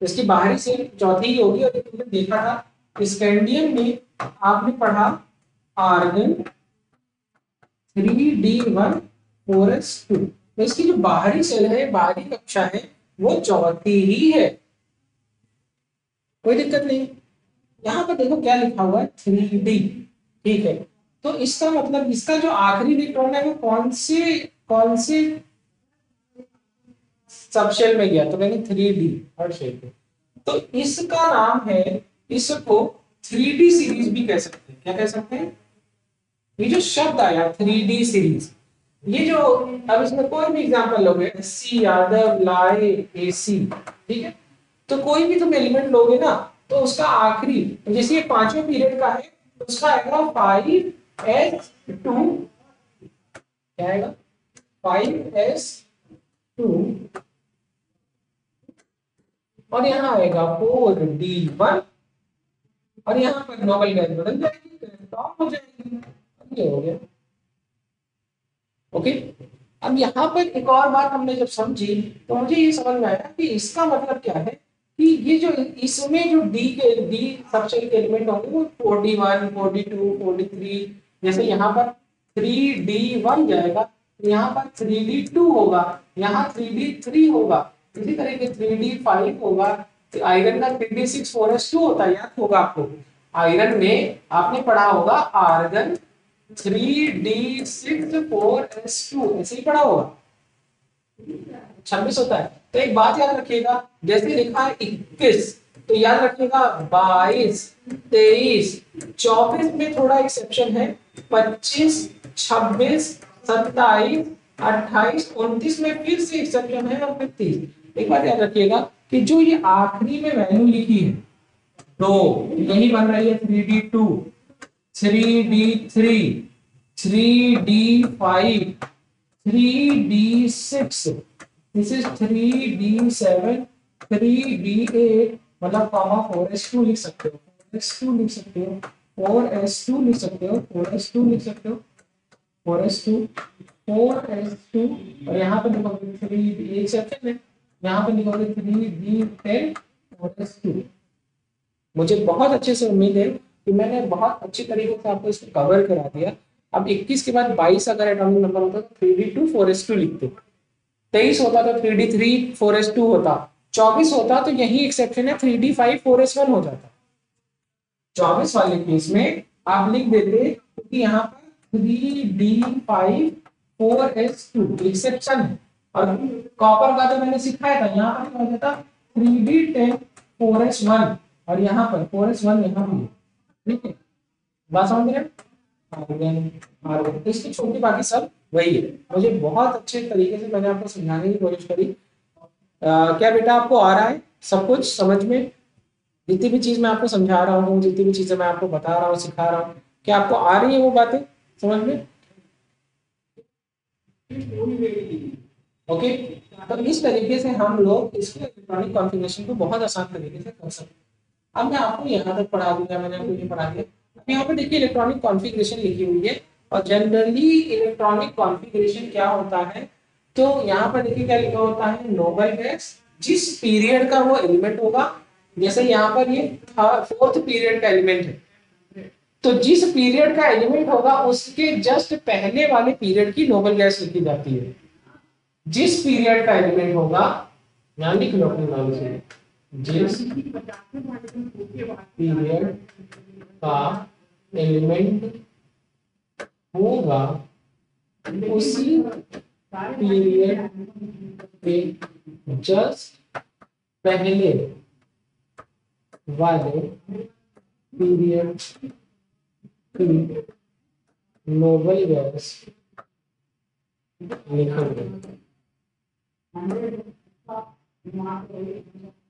तो इसकी बाहरी सेल चौथी ही होगी। और तुमने देखा था स्कैंडियम में, आपने पढ़ा आर्गन 3d1 4s2, तो इसकी जो बाहरी सेल है, बाहरी कक्षा है, वो चौथी ही है, कोई दिक्कत नहीं। यहाँ पर देखो क्या लिखा हुआ है 3d, ठीक है। तो इसका मतलब इसका जो आखिरी इलेक्ट्रॉन है वो कौन से सबशेल में गया, तो कहेंगे 3d हर शेल पे। तो इसका नाम है, इसको 3d सीरीज भी कह सकते हैं। क्या कह सकते हैं, ये जो शब्द आया 3d सीरीज, ये जो, अब इसमें कोई भी एग्जांपल लोगे, सी यादव, लाए, एसी, ठीक है, तो कोई भी तुम एलिमेंट लोगे ना, तो उसका आखिरी, जैसे ये पांचवें पीरियड का है, तो उसका आएगा 5s2, क्या आएगा 5s2, और यहाँ आएगा 4d1, और यहाँ पर नोबल गैस बदल जाएगी, टॉप हो जाएगी। ये हो गया। ओके, अब यहाँ पर एक और बात हमने जब समझी तो मुझे ये समझ में आया कि इसका मतलब क्या है कि ये जो इसमें जो डी सबशेल के एलिमेंट होंगे वो 4d1 4d2 4d3, जैसे यहाँ पर 3d1 जाएगा तो यहाँ पर 3d2 होगा, यहाँ 3d3 होगा, इसी तरह के 3d5 होगा। तो आयरन का 3d6 4s2 होता है, याद होगा आपको। आयरन में आपने पढ़ा होगा आर्गन 3d6 4s2, ऐसे ही पढ़ा होगा। 26 होता है। तो एक बात याद रखिएगा, जैसे लिखा है 21 तो याद रखिएगा 22 23 24 में थोड़ा एक्सेप्शन है, 25 26 27 28 29 में फिर से एक्सेप्शन है, और फिर 30। एक बात याद रखिएगा कि जो ये आखिरी में वैल्यू लिखी है तो यही बन रही है 3d2 3d3 3d5 3d6, this is 3d7 3d8, मतलब कॉमा 4s2 लिख सकते हो, 4s2 लिख सकते हो, 4s2 लिख सकते हो, 4s2 लिख सकते हो, 4s2 4s2, और यहाँ पर लिखोगे 3d, एक सेक्शन है, यहाँ पर लिखोगे 3d10 4s2। मुझे बहुत अच्छे से उम्मीद है कि मैंने बहुत अच्छी तरीके से आपको इसको कवर करा दिया। अब 21 के बाद 22 अगर एटॉमिक नंबर होता तो 3d2 4s2 लिखते, 23 होता तो 3d3 4s2 होता, 24 होता तो यही एक्सेप्शन है 3d5 4s1 हो जाता। 24 वाले केस में आप लिख देते क्योंकि यहाँ पर 3d5 4s2 एक्सेप्शन है, और कॉपर का जो मैंने सिखाया था यहाँ पर क्या हो जाता 3d10 4s1, और यहाँ पर 4s1 यहाँ भी, ठीक है, बात समझ रहे हैं। तो इसकी छोटी बाकी सब वही है। मुझे बहुत अच्छे तरीके से मैंने आपको समझाने की कोशिश करी। क्या बेटा आपको आ रहा है सब कुछ समझ में? जितनी भी चीज मैं आपको समझा रहा हूँ, जितनी भी चीजें मैं आपको बता रहा हूँ, सिखा रहा हूँ, क्या आपको आ रही है वो बातें समझ में? ओके, तो इस तरीके से हम लोग इसके इलेक्ट्रॉनिक कॉन्फ़िगरेशन को बहुत आसान तरीके से कर सकते हैं। अब मैं आपको यहाँ तक पढ़ा दूंगा, मैंने आपको ये पढ़ा दिया। यहाँ पे देखिए इलेक्ट्रॉनिक कॉन्फ़िगरेशन लिखी हुई है, और जनरली इलेक्ट्रॉनिक कॉन्फ़िगरेशन क्या होता है तो यहाँ पर देखिए क्या लिखा होता है, नोबल गैस जिस पीरियड का वो एलिमेंट होगा, जैसे यहाँ पर ये 4th पीरियड का एलिमेंट है, तो जिस पीरियड का एलिमेंट होगा उसके जस्ट पहले वाले पीरियड की नोबल गैस लिखी जाती है। जिस पीरियड का एलिमेंट होगा, यहाँ लिख लो अपनी नॉलेज में, जिस पीरियड का एलिमेंट होगा उसी पीरियड के जस्ट पहले वाले पीरियड की नोबल गैस लिखेंगे।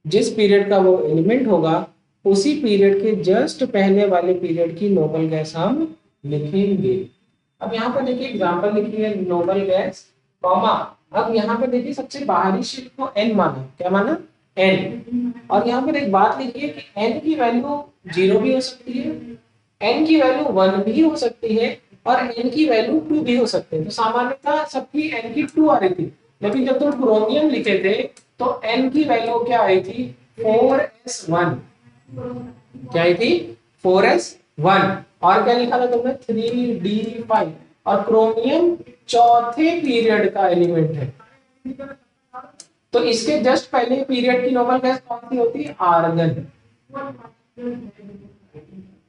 जिस पीरियड का वो एलिमेंट होगा उसी पीरियड के जस्ट पहले वाले पीरियड की नोबल गैस हम लिखेंगे। अब यहाँ पर देखिए एग्जांपल लिखिए नोबल गैस कॉमा, अब यहाँ पर देखिए सबसे बाहरी शीट को n माना, क्या माना n, और यहाँ पर एक बात लिखिए कि n की वैल्यू 0 भी हो सकती है, n की वैल्यू 1 भी हो सकती है, और n की वैल्यू 2 भी हो सकते हैं। तो सामान्यतः सबकी n की 2 आ रही थी, लेकिन जब तुम क्रोमियम लिखे थे तो n की वैल्यू क्या आई थी 4s1, क्या आई थी 4s1, और क्या लिखा था तुमने 3d5, और क्रोमियम चौथे पीरियड का एलिमेंट है, तो इसके जस्ट पहले पीरियड की नोबल गैस कौन सी होती है, आर्गन।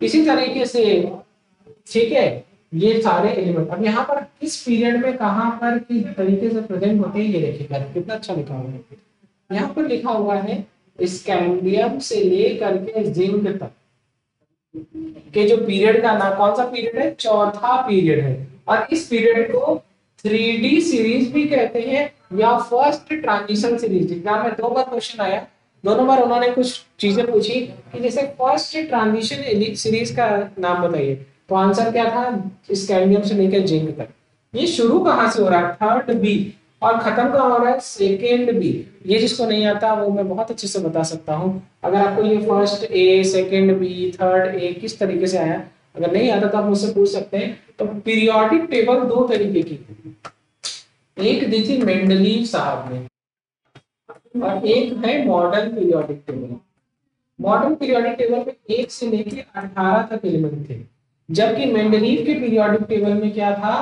इसी तरीके से ठीक है ये सारे एलिमेंट अब यहाँ पर किस पीरियड में कहां पर किस तरीके से प्रेजेंट होते हैं ये देखिएगा कितना अच्छा लिखा हुआ है। यहाँ पर लिखा हुआ है स्कैंडियम से लेकर के जिंक तक के जो पीरियड का नाम, कौन सा पीरियड है, चौथा पीरियड है, और इस पीरियड को 3D सीरीज भी कहते हैं या फर्स्ट ट्रांजिशन सीरीज। एग्जाम में 2 बार क्वेश्चन आया, दोनों बार उन्होंने कुछ चीजें पूछी कि जैसे फर्स्ट ट्रांजिशन सीरीज का नाम बताइए, तो आंसर क्या था, स्कैंडियम से लेकर जिंक तक। ये शुरू कहां से हो रहा है, 3rd B, और खत्म का हो रहा है सेकेंड बी। ये जिसको नहीं आता वो मैं बहुत अच्छे से बता सकता हूँ। अगर आपको ये first A, second B, third A किस तरीके से आया, अगर नहीं आता तो आप मुझसे पूछ सकते हैं। तो पीरियोडिक टेबल दो तरीके की थी, एक दी थी मेंडलीव साहब ने और एक है modern periodic table. Modern periodic table में 1 से लेके 18 तक एलिमेंट थे, जबकि मेंडलीव के पीरियोडिक टेबल में क्या था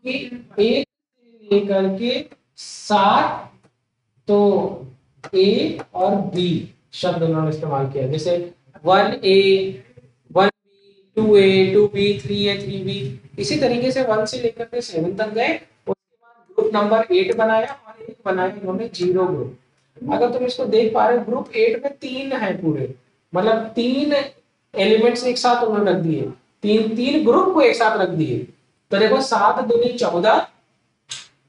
कि 1 से लेकर के 7, तो ए और बी शब्द उन्होंने इस्तेमाल किया, जैसे 1A, 1B, 2A, 2B, 3A, 3B। इसी तरीके से 1 से लेकर के 7 तक गए। उसके बाद ग्रुप नंबर 8 बनाया और एक बनाया इन्होंने 0 ग्रुप। अगर तुम इसको देख पा रहे हो, ग्रुप 8 में 3 है पूरे, मतलब 3 एलिमेंट्स एक साथ उन्होंने रख दिए, तीन तीन ग्रुप को एक साथ रख दिए। तो देखो 7 दूनी 14,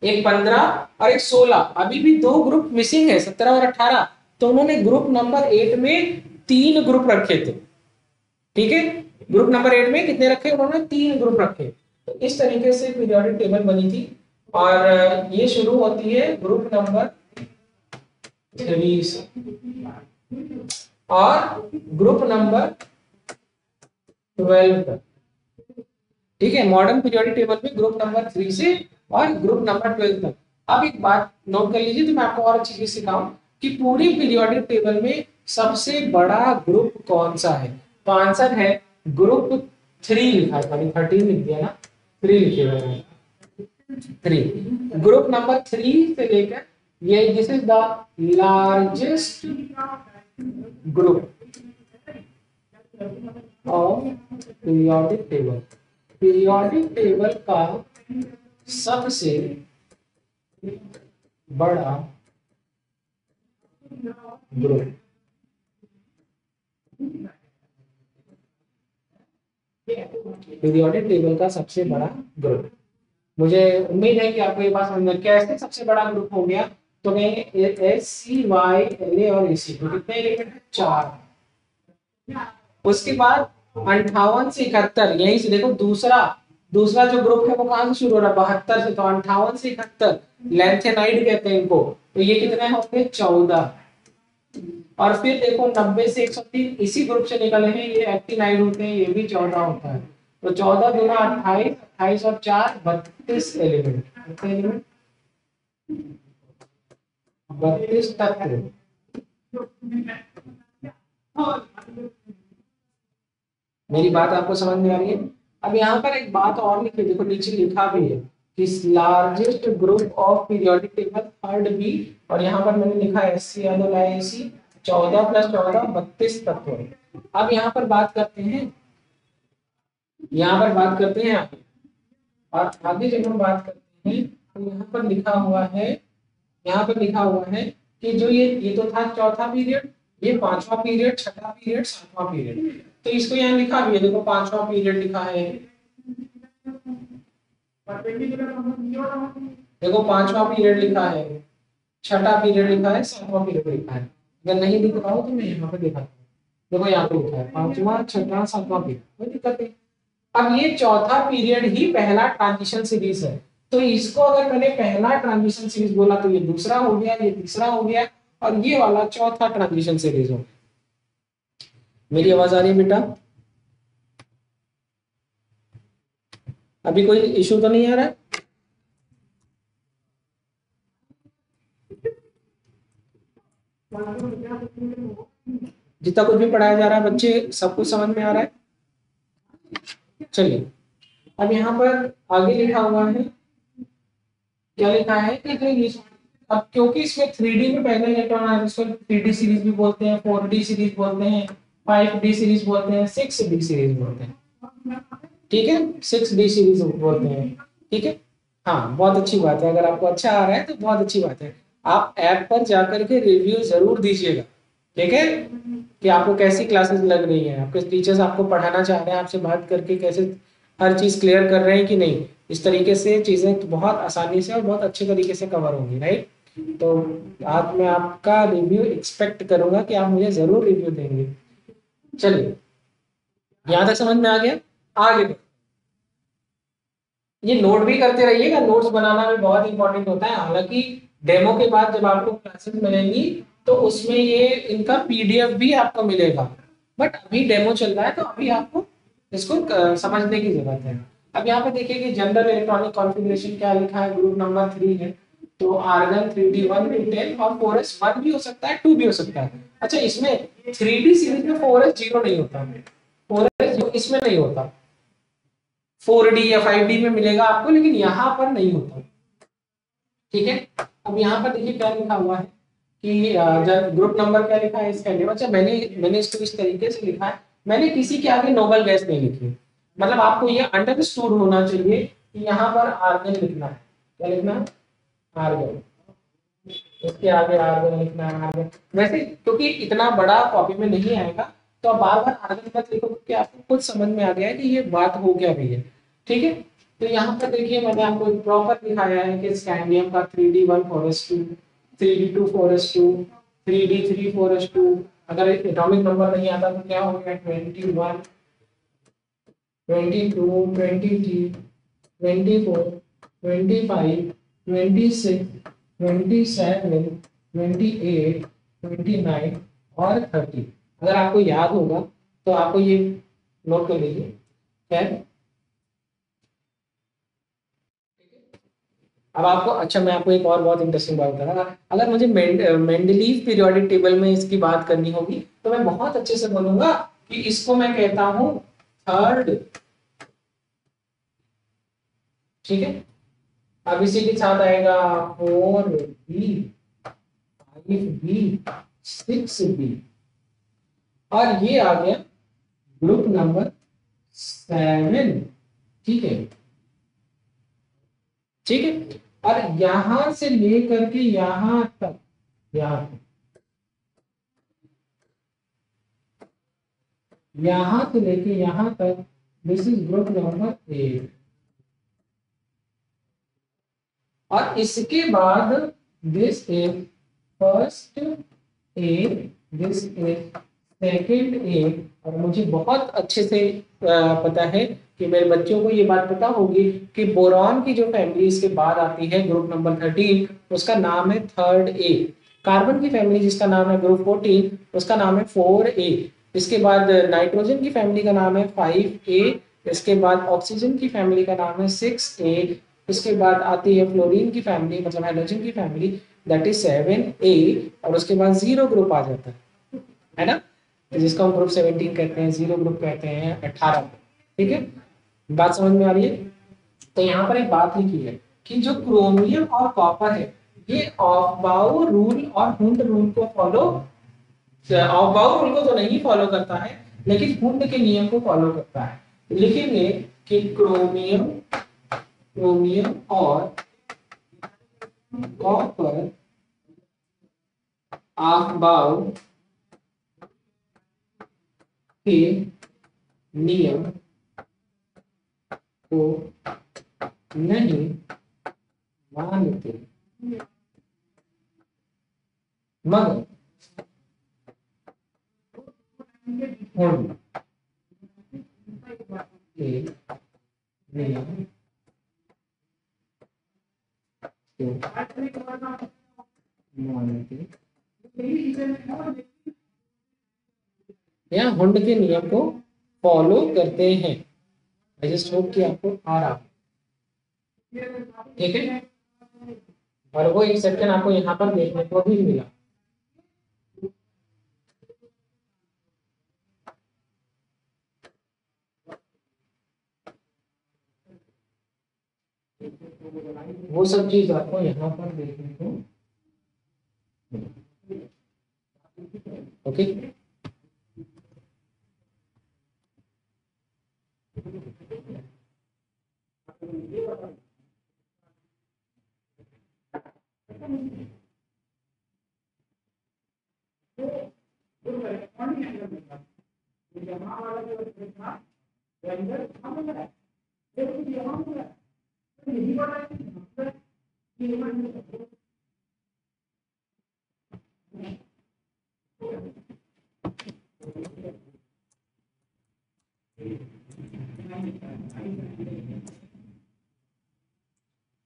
एक 15 और एक 16, अभी भी 2 ग्रुप मिसिंग है, 17 और 18। तो उन्होंने ग्रुप नंबर 8 में 3 ग्रुप रखे थे। ठीक है, ग्रुप नंबर 8 में कितने रखे उन्होंने? 3 ग्रुप रखे। तो इस तरीके से पीरियोडिक टेबल बनी थी और ये शुरू होती है ग्रुप नंबर 3 से और ग्रुप नंबर 12 तक। ठीक है, मॉडर्न पीरियोडिक टेबल में ग्रुप नंबर 3 से और ग्रुप नंबर 12 तक। अब एक बात नोट कर लीजिए, तो मैं आपको और अच्छी चीज सिखाऊं कि पूरी पीरियोडिक टेबल में सबसे बड़ा ग्रुप कौन सा है। तो आंसर है ग्रुप 3 लिखा है, खाली 13 लिख दिया ना, 3 लिखे हुए हैं, 3। ग्रुप नंबर 3 से लेकर ये this is the largest group of periodic table. Periodic table का सबसे बड़ा ग्रुप। पीरियोडिक टेबल का सबसे बड़ा ग्रुप। मुझे उम्मीद है कि आपको ये बात समझ में कैसे सबसे बड़ा ग्रुप हो गया। तो कहेंगे S C Y L A और एसी, तो कितने एलिमेंट है? 4। उसके बाद 58 से 71, यहीं से देखो दूसरा दूसरा जो ग्रुप है वो कहां से शुरू हो रहा है? 72 से। तो 58 से 71 लेंथेनाइड कहते हैं इनको। तो ये कितने होंगे? 14। और फिर देखो 90 से 103 इसी ग्रुप से निकले हैं, ये एक्टिनाइड होते हैं, ये भी 14 होता है। तो 14 दूना 28, 28 और 4 32 एलिमेंट। कितने एलिमेंट? 32 तत्व। मेरी बात आपको समझ में आ रही है? अब यहाँ पर एक बात और लिखी, देखो नीचे लिखा भी है कि largest group of periodic table third B, और यहाँ पर मैंने लिखा है एस सी यानी 14 + 14 32 तत्व। अब यहाँ पर बात करते हैं, यहाँ पर बात करते हैं आगे। और आगे जब हम बात करते हैं तो यहाँ पर लिखा हुआ है, यहाँ पर लिखा हुआ है कि जो ये तो था चौथा पीरियड, ये पांचवा पीरियड, छठा पीरियड, सातवां पीरियड। तो इसको यहाँ लिखा भी है, देखो पांचवा पीरियड लिखा है, देखो पांचवा पीरियड लिखा है, छठा पीरियड लिखा है, सातवां पीरियड लिखा है। अगर नहीं दिख रहा हो तो मैं यहाँ पे दिखाता हूँ। देखो यहाँ पे लिखा है पांचवा, छठा, सातवां पीरियड, कोई दिक्कत नहीं। अब ये चौथा पीरियड ही पहला ट्रांजिशन सीरीज है, तो इसको अगर मैंने पहला ट्रांजिशन सीरीज बोला तो ये दूसरा हो गया, ये तीसरा हो गया, और ये वाला चौथा ट्रांजिशन सीरीज हो। मेरी आवाज आ रही है बेटा? अभी कोई इशू तो नहीं आ रहा है? जितना कुछ भी पढ़ाया जा रहा है बच्चे सब कुछ समझ में आ रहा है? चलिए, अब यहाँ पर आगे लिखा हुआ है, क्या लिखा है कि अब क्योंकि इसमें 3D में पहले इलेक्ट्रॉन आया, इसको 3D सीरीज भी बोलते हैं, 4D सीरीज बोलते हैं, 5D सीरीज बोलते हैं, 6D सीरीज बोलते हैं। ठीक है, 6D सीरीज बोलते हैं। ठीक है, हाँ बहुत अच्छी बात है, अगर आपको अच्छा आ रहा है तो बहुत अच्छी बात है। आप ऐप पर जाकर के रिव्यू जरूर दीजिएगा, ठीक है, कि आपको कैसी क्लासेस लग रही हैं, आपके टीचर्स आपको पढ़ाना चाह रहे हैं, आपसे बात करके कैसे हर चीज क्लियर कर रहे हैं कि नहीं। इस तरीके से चीजें तो बहुत आसानी से और बहुत अच्छे तरीके से कवर होंगी, राइट। तो आज मैं आपका रिव्यू एक्सपेक्ट करूंगा कि आप मुझे जरूर रिव्यू देंगे। चलिए, यहां तक समझ में आ गया? आगे ये नोट भी करते रहिएगा, नोट्स बनाना भी बहुत इंपॉर्टेंट होता है। हालांकि डेमो के बाद जब आपको क्लासेस मिलेंगी तो उसमें ये इनका पीडीएफ भी आपको मिलेगा, बट अभी डेमो चल रहा है तो अभी आपको इसको समझने की जरूरत है। अब यहाँ पे देखिए कि जनरल इलेक्ट्रॉनिक कॉन्फ़िगरेशन क्या लिखा है, ग्रुप नंबर 3 है, तो आर्गन 3D 1 to 10 और 4s 1 भी हो सकता है, 2 भी हो सकता है। अच्छा, इसमें 3D सीरीज में 4s 0 नहीं होता, 4s इसमें नहीं होता, 4D या 5D में मिलेगा आपको, लेकिन यहाँ पर नहीं होता। ठीक है, अब यहाँ पर देखिए क्या लिखा हुआ है कि जब ग्रुप नंबर क्या लिखा है इसका नेम। अच्छा, मैंने इसको इस तरीके से लिखा है, मैंने किसी के आगे नोबल गैस नहीं लिखी, मतलब आपको ये अंडरस्टूड होना चाहिए कि यहाँ पर आर्गन लिखना है। क्या लिखना है? आर्गन। इसके आगे आर्गन लिखना है, आर्गन। वैसे क्योंकि इतना बड़ा कॉपी में नहीं आएगा तो आप बार बार आर्गन मत लिखो, क्योंकि आपको खुद समझ में आ गया है कि ये बात हो क्या रही है। ठीक है, तो यहाँ पर देखिए मैंने आपको प्रॉपर दिखाया है कि स्कैंडियम का 3D 1 4s2, 3D 2 4s2, 3D 3 4s2। अगर एटॉमिक नंबर नहीं आता तो क्या हो गया, 21, 22, 23, 24, 25, 26, 27, 28, 29 और 30। अगर आपको याद होगा तो आपको ये नोट कर लीजिए। खैर, अब आपको, अच्छा मैं आपको एक और बहुत इंटरेस्टिंग बात बता रहा, अगर मुझे मेंडलीव पीरियोडिक टेबल में इसकी बात करनी होगी तो मैं बहुत अच्छे से बोलूंगा कि इसको मैं कहता हूं थर्ड। ठीक है, अब इसी के साथ आएगा 4B, 5B, 6B, और ये आ गया ग्रुप नंबर 7। ठीक है, ठीक है, और यहां से लेकर के यहां तक, यहां यहां से लेके यहां तक, दिस इज ग्रुप नंबर 8। और इसके बाद this is first A, this is second ए। और मुझे बहुत अच्छे से पता है कि मेरे बच्चों को ये बात पता होगी कि बोरॉन की जो फैमिली इसके बाद आती है ग्रुप नंबर 13, उसका नाम है थर्ड ए। कार्बन की फैमिली जिसका नाम है ग्रुप 14, उसका नाम है 4A। इसके बाद नाइट्रोजन की फैमिली का नाम है 5A। इसके बाद ऑक्सीजन की फैमिली का नाम है 6A। इसके बाद आती है फ्लोरीन की फैमिली, मतलब हाइड्रोजन की फैमिली, दैट इज 7A। और उसके बाद जीरो ग्रुप आ जाता है ना, तो जिसको हम ग्रुप 17 कहते हैं, जीरो ग्रुप कहते हैं 18 को। ठीक है, बात समझ में आ रही है? तो यहाँ पर एक बात लिखी है कि जो क्रोमियम और कॉपर है ये ऑफ बाउ रूल और हुंड रूल को फॉलो, ऑफ बाउ रूल को तो नहीं फॉलो करता है लेकिन हुंड के नियम को फॉलो करता है। लिखेंगे कि क्रोमियम, क्रोमियम और कॉपर ऑफ बाउ के नियम को नहीं मानते, मगर हुंड के नियम को मानते या हुंड के नियम को फॉलो करते हैं। आई जस्ट होप कि आपको आ रहा है। ठीक है, और वो एक सेक्शन आपको यहाँ पर देखने को भी मिला। वो सब चीज आपको यहाँ पर देखने को मिला। ओके,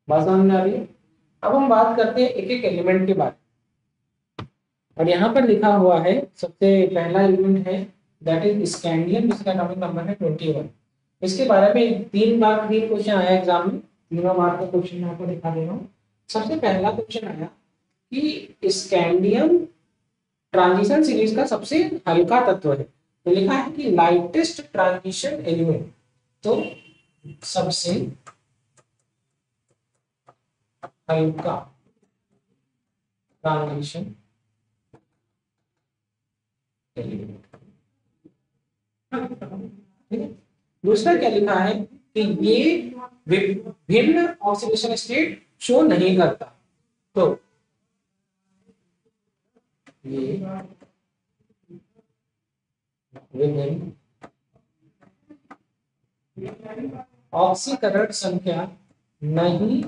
बात समझ में आ रही है? अब हम बात करते हैं एक एक एलिमेंट के बारे में। और यहाँ पर लिखा हुआ है सबसे पहला एलिमेंट है दैट इज स्कैंडियम, जिसका एटॉमिक नंबर है 21। इसके बारे में 3 बार 3 क्वेश्चन आया एग्जाम में, तीनों बार का क्वेश्चन मैं आपको दिखा दे रहा हूँ। सबसे पहला क्वेश्चन आया कि स्कैंडियम ट्रांजिशन सीरीज का सबसे हल्का तत्व है, तो लिखा है कि लाइटेस्ट ट्रांजिशन एलिमेंट। तो सबसे हल्का ट्रांजिशन एलिमेंट। दूसरा क्या लिखा है कि ये विभिन्न ऑक्सीडेशन स्टेट शो नहीं करता, तो ये विभिन्न ऑक्सीकरण संख्या नहीं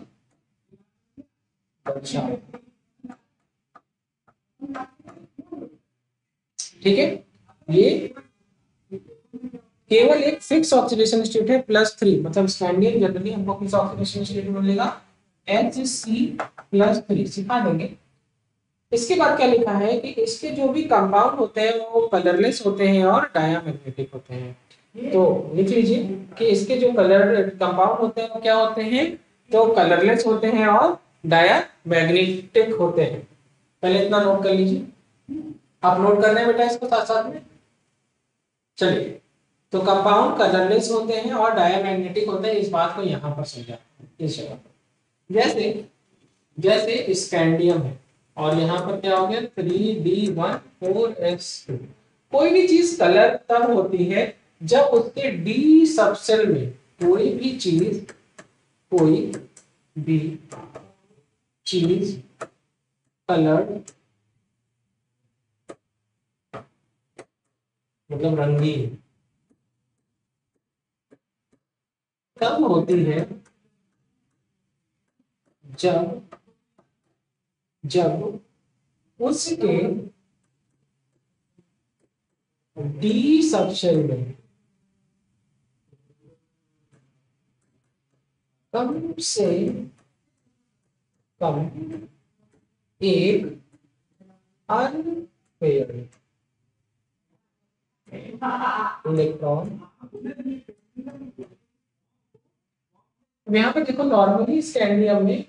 दर्शा। ठीक है, ये केवल एक फिक्स ऑक्सीडेशन स्टेट है +3, मतलब स्कैंडियम जनरली हमको किस ऑक्सीडेशन स्टेट में मिलेगा, Hc+3, सिखा देंगे। इसके बाद क्या लिखा है कि इसके जो भी कंपाउंड होते हैं वो कलरलेस होते हैं और डायामैग्नेटिक होते हैं। तो लिख लीजिए कि इसके जो कलर कंपाउंड होते हैं वो क्या होते हैं, तो कलरलेस होते हैं और डायामैग्नेटिक होते हैं। पहले इतना नोट कर लीजिए, आप नोट कर रहे हैं बेटा इसको साथ साथ में। चलिए, तो कंपाउंड कलरलेस होते हैं और डायामैग्नेटिक होते हैं, इस बात को यहाँ पर समझा इस जगह पर। जैसे जैसे स्कैंडियम है और यहाँ पर क्या हो गया 3d14s2। कोई भी चीज कलर तब होती है जब उसके डी सबसेल में कोई भी चीज कलर मतलब रंगीन तब होती है जब उसके डी सबसेल में कम से कम एक अनपेयर्ड इलेक्ट्रॉन। यहाँ पर देखो नॉर्मली स्कैंडियम में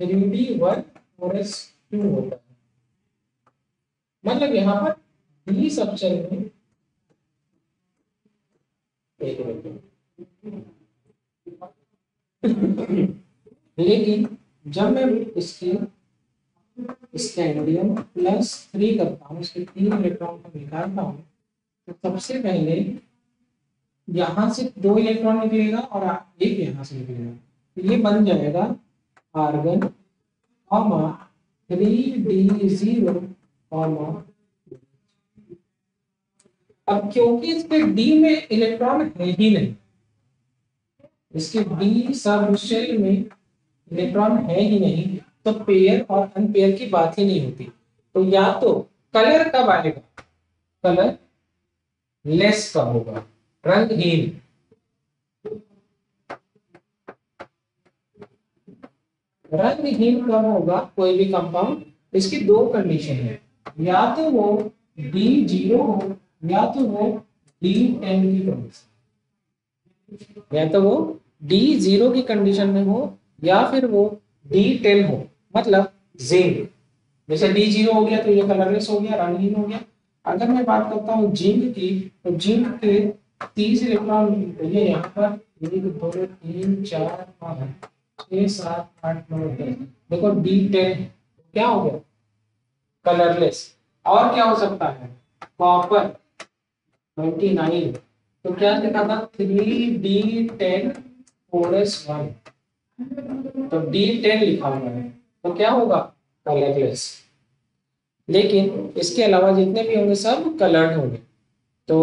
3d14s2 होता है, मतलब यहाँ पर डी सबसेल में एक इलेक्ट्रॉन। लेकिन जब मैं इसके स्कैंडियम +3 करता हूँ, इसके 3 इलेक्ट्रॉन को निकालता हूँ, तो सबसे पहले यहाँ से 2 इलेक्ट्रॉन निकलेगा और एक यहाँ से निकलेगा, तो ये बन जाएगा आर्गन 3d0। अब क्योंकि इसके डी में इलेक्ट्रॉन है ही नहीं, इसके डी सब शेल में इलेक्ट्रॉन है ही नहीं, तो पेयर और अनपेयर की बात ही नहीं होती। तो या तो कलर कब आएगा, कलर लेस कब होगा, रंगहीन। रंगहीन कब होगा कोई भी कंपाउंड, इसकी 2 कंडीशन है, या तो वो D0 हो या तो वो D10 की कंडीशन, या तो वो D0 की कंडीशन में हो या फिर वो D10 हो, मतलब जिंक। जैसे D0 हो गया तो ये कलरलेस हो गया, रंगहीन हो गया। अगर मैं बात करता हूँ जिंक की, तो जिंक के 30 इलेक्ट्रॉन, ये यहाँ पर 1 2 3 4 5 6 7 8 9 10, देखो D10 क्या हो गया, कलरलेस। और क्या हो सकता है, कॉपर 29, तो क्या लिखा था 3d10 4s1, तो D10 लिखा हुआ है, तो क्या होगा, कलरलेस। लेकिन इसके अलावा जितने भी होंगे सब कलर्ड होंगे। तो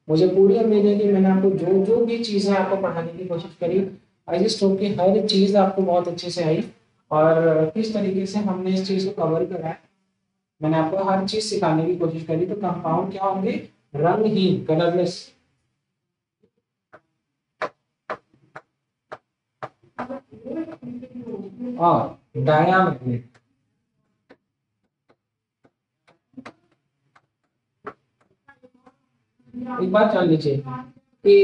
मुझे पूरी उम्मीद है कि मैंने आपको जो जो भी चीज़ें आपको पढ़ाने की कोशिश करी, आई जस्ट होप कि हर चीज़ आपको बहुत अच्छे से आई, और किस तरीके से हमने इस चीज़ को कवर करा है, मैंने आपको हर चीज़ सिखाने की कोशिश करी। तो कंपाउंड क्या होंगे, रंगहीन, कलरलेस। और डायामैग्नेट। एक बात जान लीजिए कि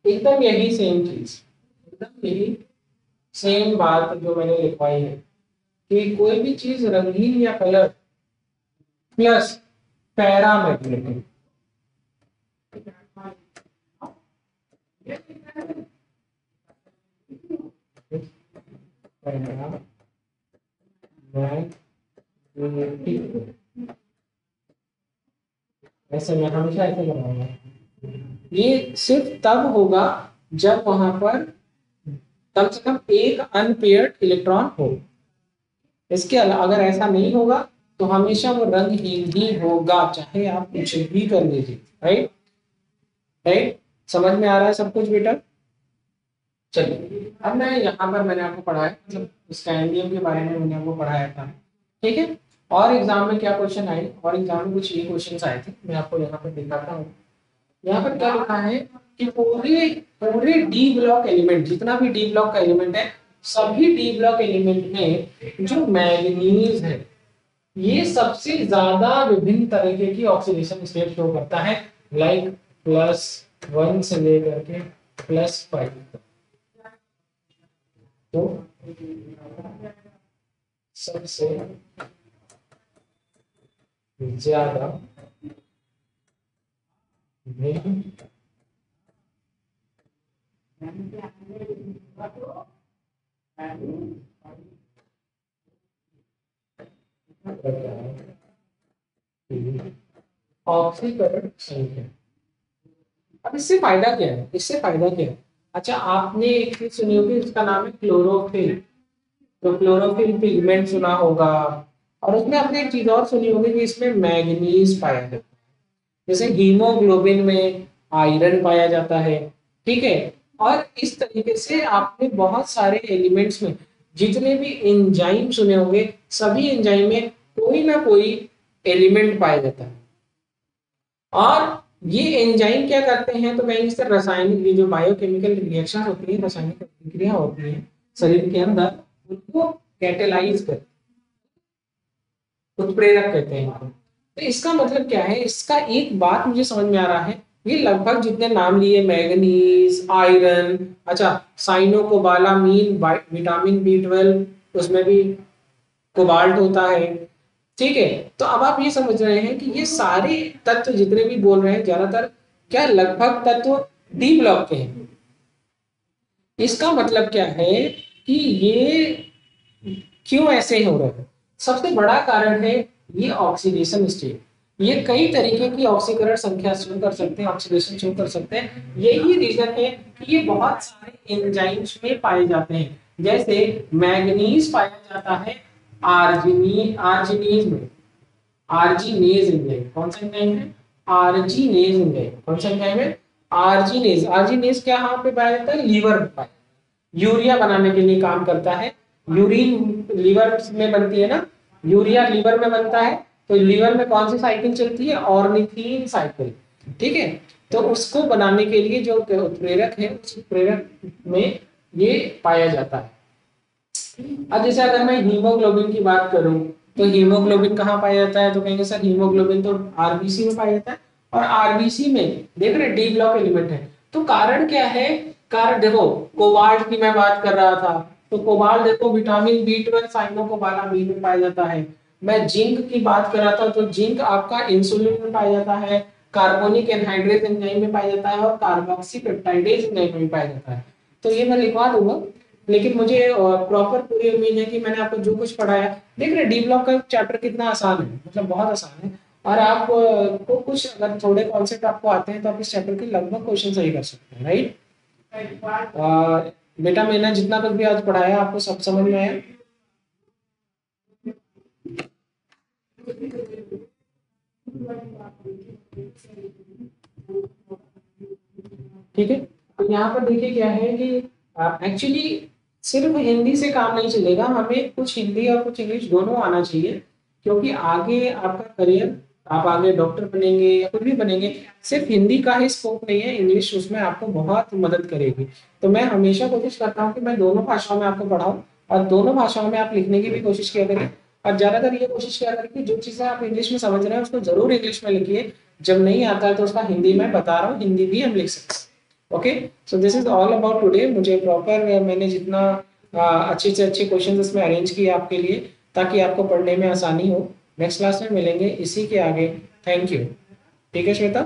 एकदम यही सेम चीज, एकदम यही सेम बात जो मैंने लिखवाई है कि कोई भी चीज रंगीन या कलर प्लस पैरामैग्नेटिक, ऐसे मैं हमेशा ऐसे बनाऊंगा। ये सिर्फ तब होगा जब वहां पर कम से कम एक अनपेयर्ड इलेक्ट्रॉन हो। इसके अलावा अगर ऐसा नहीं होगा तो हमेशा वो रंगहीन ही होगा, चाहे आप कुछ भी कर लीजिए। राइट राइट, समझ में आ रहा है सब कुछ बेटा? चलिए अब मैं यहाँ पर मैंने आपको पढ़ाया, मतलब स्कैंडियम के बारे में मैंने आपको पढ़ाया था। ठीक है, और एग्जाम में क्या क्वेश्चन आए, और एग्जाम में कुछ ये क्वेश्चन आए थे, मैं आपको यहाँ पर दिखाता हूँ। यहाँ पर क्या लिखा है कि पूरे पूरे डी ब्लॉक एलिमेंट, जितना भी डी ब्लॉक का एलिमेंट है, सभी डी ब्लॉक एलिमेंट में जो मैग्नीज है ये सबसे ज्यादा विभिन्न तरीके की ऑक्सीडेशन स्टेट शो करता है, लाइक +1 से लेकर के +5 तक। तो सबसे ज्यादा ऑक्सीकरण संख्या। अब इससे फायदा क्या है, इससे फायदा क्या है? अच्छा, आपने एक चीज सुनी होगी, इसका नाम है क्लोरोफिल। तो क्लोरोफिल पिगमेंट सुना होगा, और उसमें आपने एक चीज और सुनी होगी कि इसमें मैग्नीज पाया जाता है। जैसे हीमोग्लोबिन में आयरन पाया जाता है। ठीक है, और इस तरीके से आपने बहुत सारे एलिमेंट्स में जितने भी एंजाइम सुने होंगे, सभी एंजाइम में कोई ना कोई एलिमेंट पाया जाता है। और ये एंजाइम क्या करते हैं, तो मैं इस तरह रासायनिक, ये जो बायोकेमिकल रिएक्शन होती है, रासायनिक प्रतिक्रिया होती है शरीर के अंदर, उनको कैटेलाइज करते हैं, उत्प्रेरक कहते हैं इनको। तो इसका मतलब क्या है, इसका एक बात मुझे समझ में आ रहा है, ये लगभग जितने नाम लिए, मैग्नीज, आयरन, अच्छा साइनोकोबालामीन, विटामिन B12, उसमें भी कोबाल्ट होता है। ठीक है, तो अब आप ये समझ रहे हैं कि ये सारे तत्व जितने भी बोल रहे हैं, ज्यादातर क्या लगभग तत्व डी ब्लॉक के हैं। इसका मतलब क्या है कि ये क्यों ऐसे हो रहा है? सबसे बड़ा कारण है ये ऑक्सीडेशन स्टेट। ये कई तरीके की ऑक्सीकरण संख्या शो कर सकते हैं, ऑक्सीडेशन शो कर सकते हैं। यही रीजन है कि ये बहुत सारे एंजाइम्स में पाए जाते हैं। जैसे मैग्नीज पाया जाता है आर्जिनीज में, आर्जिनेज एंजाइम। कौन सा एंजाइम है? Arginase enzyme. कौन सा एंजाइम है? आर्जिनेज। आर्जिनेज क्या यहाँ पे पाया जाता है? लीवर में पाया, यूरिया बनाने के लिए काम करता है। यूरिन लीवर में बनती है ना, यूरिया लीवर में बनता है। तो लीवर में कौन सी साइकिल चलती है? Ornithine cycle. ठीक है, तो उसको बनाने के लिए जो उत्प्रेरक है, उस उत्प्रेरक में ये पाया जाता है। अब जैसे अगर मैं हीमोग्लोबिन की बात करूं, तो हीमोग्लोबिन कहाँ पाया जाता है? तो कहेंगे सर हीमोग्लोबिन तो आरबीसी में पाया जाता है, और आरबीसी में देख रहे डी ब्लॉक एलिमेंट है। तो कारण क्या है? कारण देखो, कोबाल्ट की मैं बात कर रहा था, तो कोबाल्ट देखो विटामिन B12 साइनोकोबालामीन में पाया जाता है। मैं जिंक की बात कर रहा था, तो जिंक आपका इंसुलिन में पाया जाता है, कार्बोनिक एनहाइड्रेज एंजाइम में पाया जाता है, और कार्बोक्सी पेप्टाइडेज एंजाइम में पाया जाता है। तो ये मैं लिखवा दूंगा, लेकिन मुझे प्रॉपर पूरी उम्मीद है कि मैंने आपको जो कुछ पढ़ाया, देख रहे डी ब्लॉक का चैप्टर कितना आसान है, मतलब बहुत आसान है। और आप को कुछ अगर थोड़े कॉन्सेप्ट आपको आते हैं तो आप इस चैप्टर के लगभग क्वेश्चन सही कर सकते हैं। राइट बेटा, मैंने जितना कुछ भी आज पढ़ाया आपको सब समझ में आया? ठीक है, तो यहाँ पर देखिए क्या है कि एक्चुअली सिर्फ हिंदी से काम नहीं चलेगा, हमें कुछ हिंदी और कुछ इंग्लिश दोनों आना चाहिए, क्योंकि आगे आपका करियर आप आगे डॉक्टर बनेंगे या कुछ भी बनेंगे, सिर्फ हिंदी का ही स्कोप नहीं है, इंग्लिश उसमें आपको बहुत मदद करेगी। तो मैं हमेशा कोशिश करता हूँ कि मैं दोनों भाषाओं में आपको पढ़ाऊँ, और दोनों भाषाओं में आप लिखने की भी कोशिश किया करें। और ज़्यादातर ये कोशिश किया करें कि जो चीज़ें आप इंग्लिश में समझ रहे हैं उसको ज़रूर इंग्लिश में लिखिए, जब नहीं आता है तो उसका हिंदी में बता रहा हूँ, हिंदी भी हम लिख सकते हैं। Okay, so this is all about today. मुझे प्रॉपर मैंने जितना अच्छे से अच्छे क्वेश्चन इसमें अरेंज किए आपके लिए, ताकि आपको पढ़ने में आसानी हो। नेक्स्ट क्लास में मिलेंगे इसी के आगे। Thank you. ठीक है श्वेता।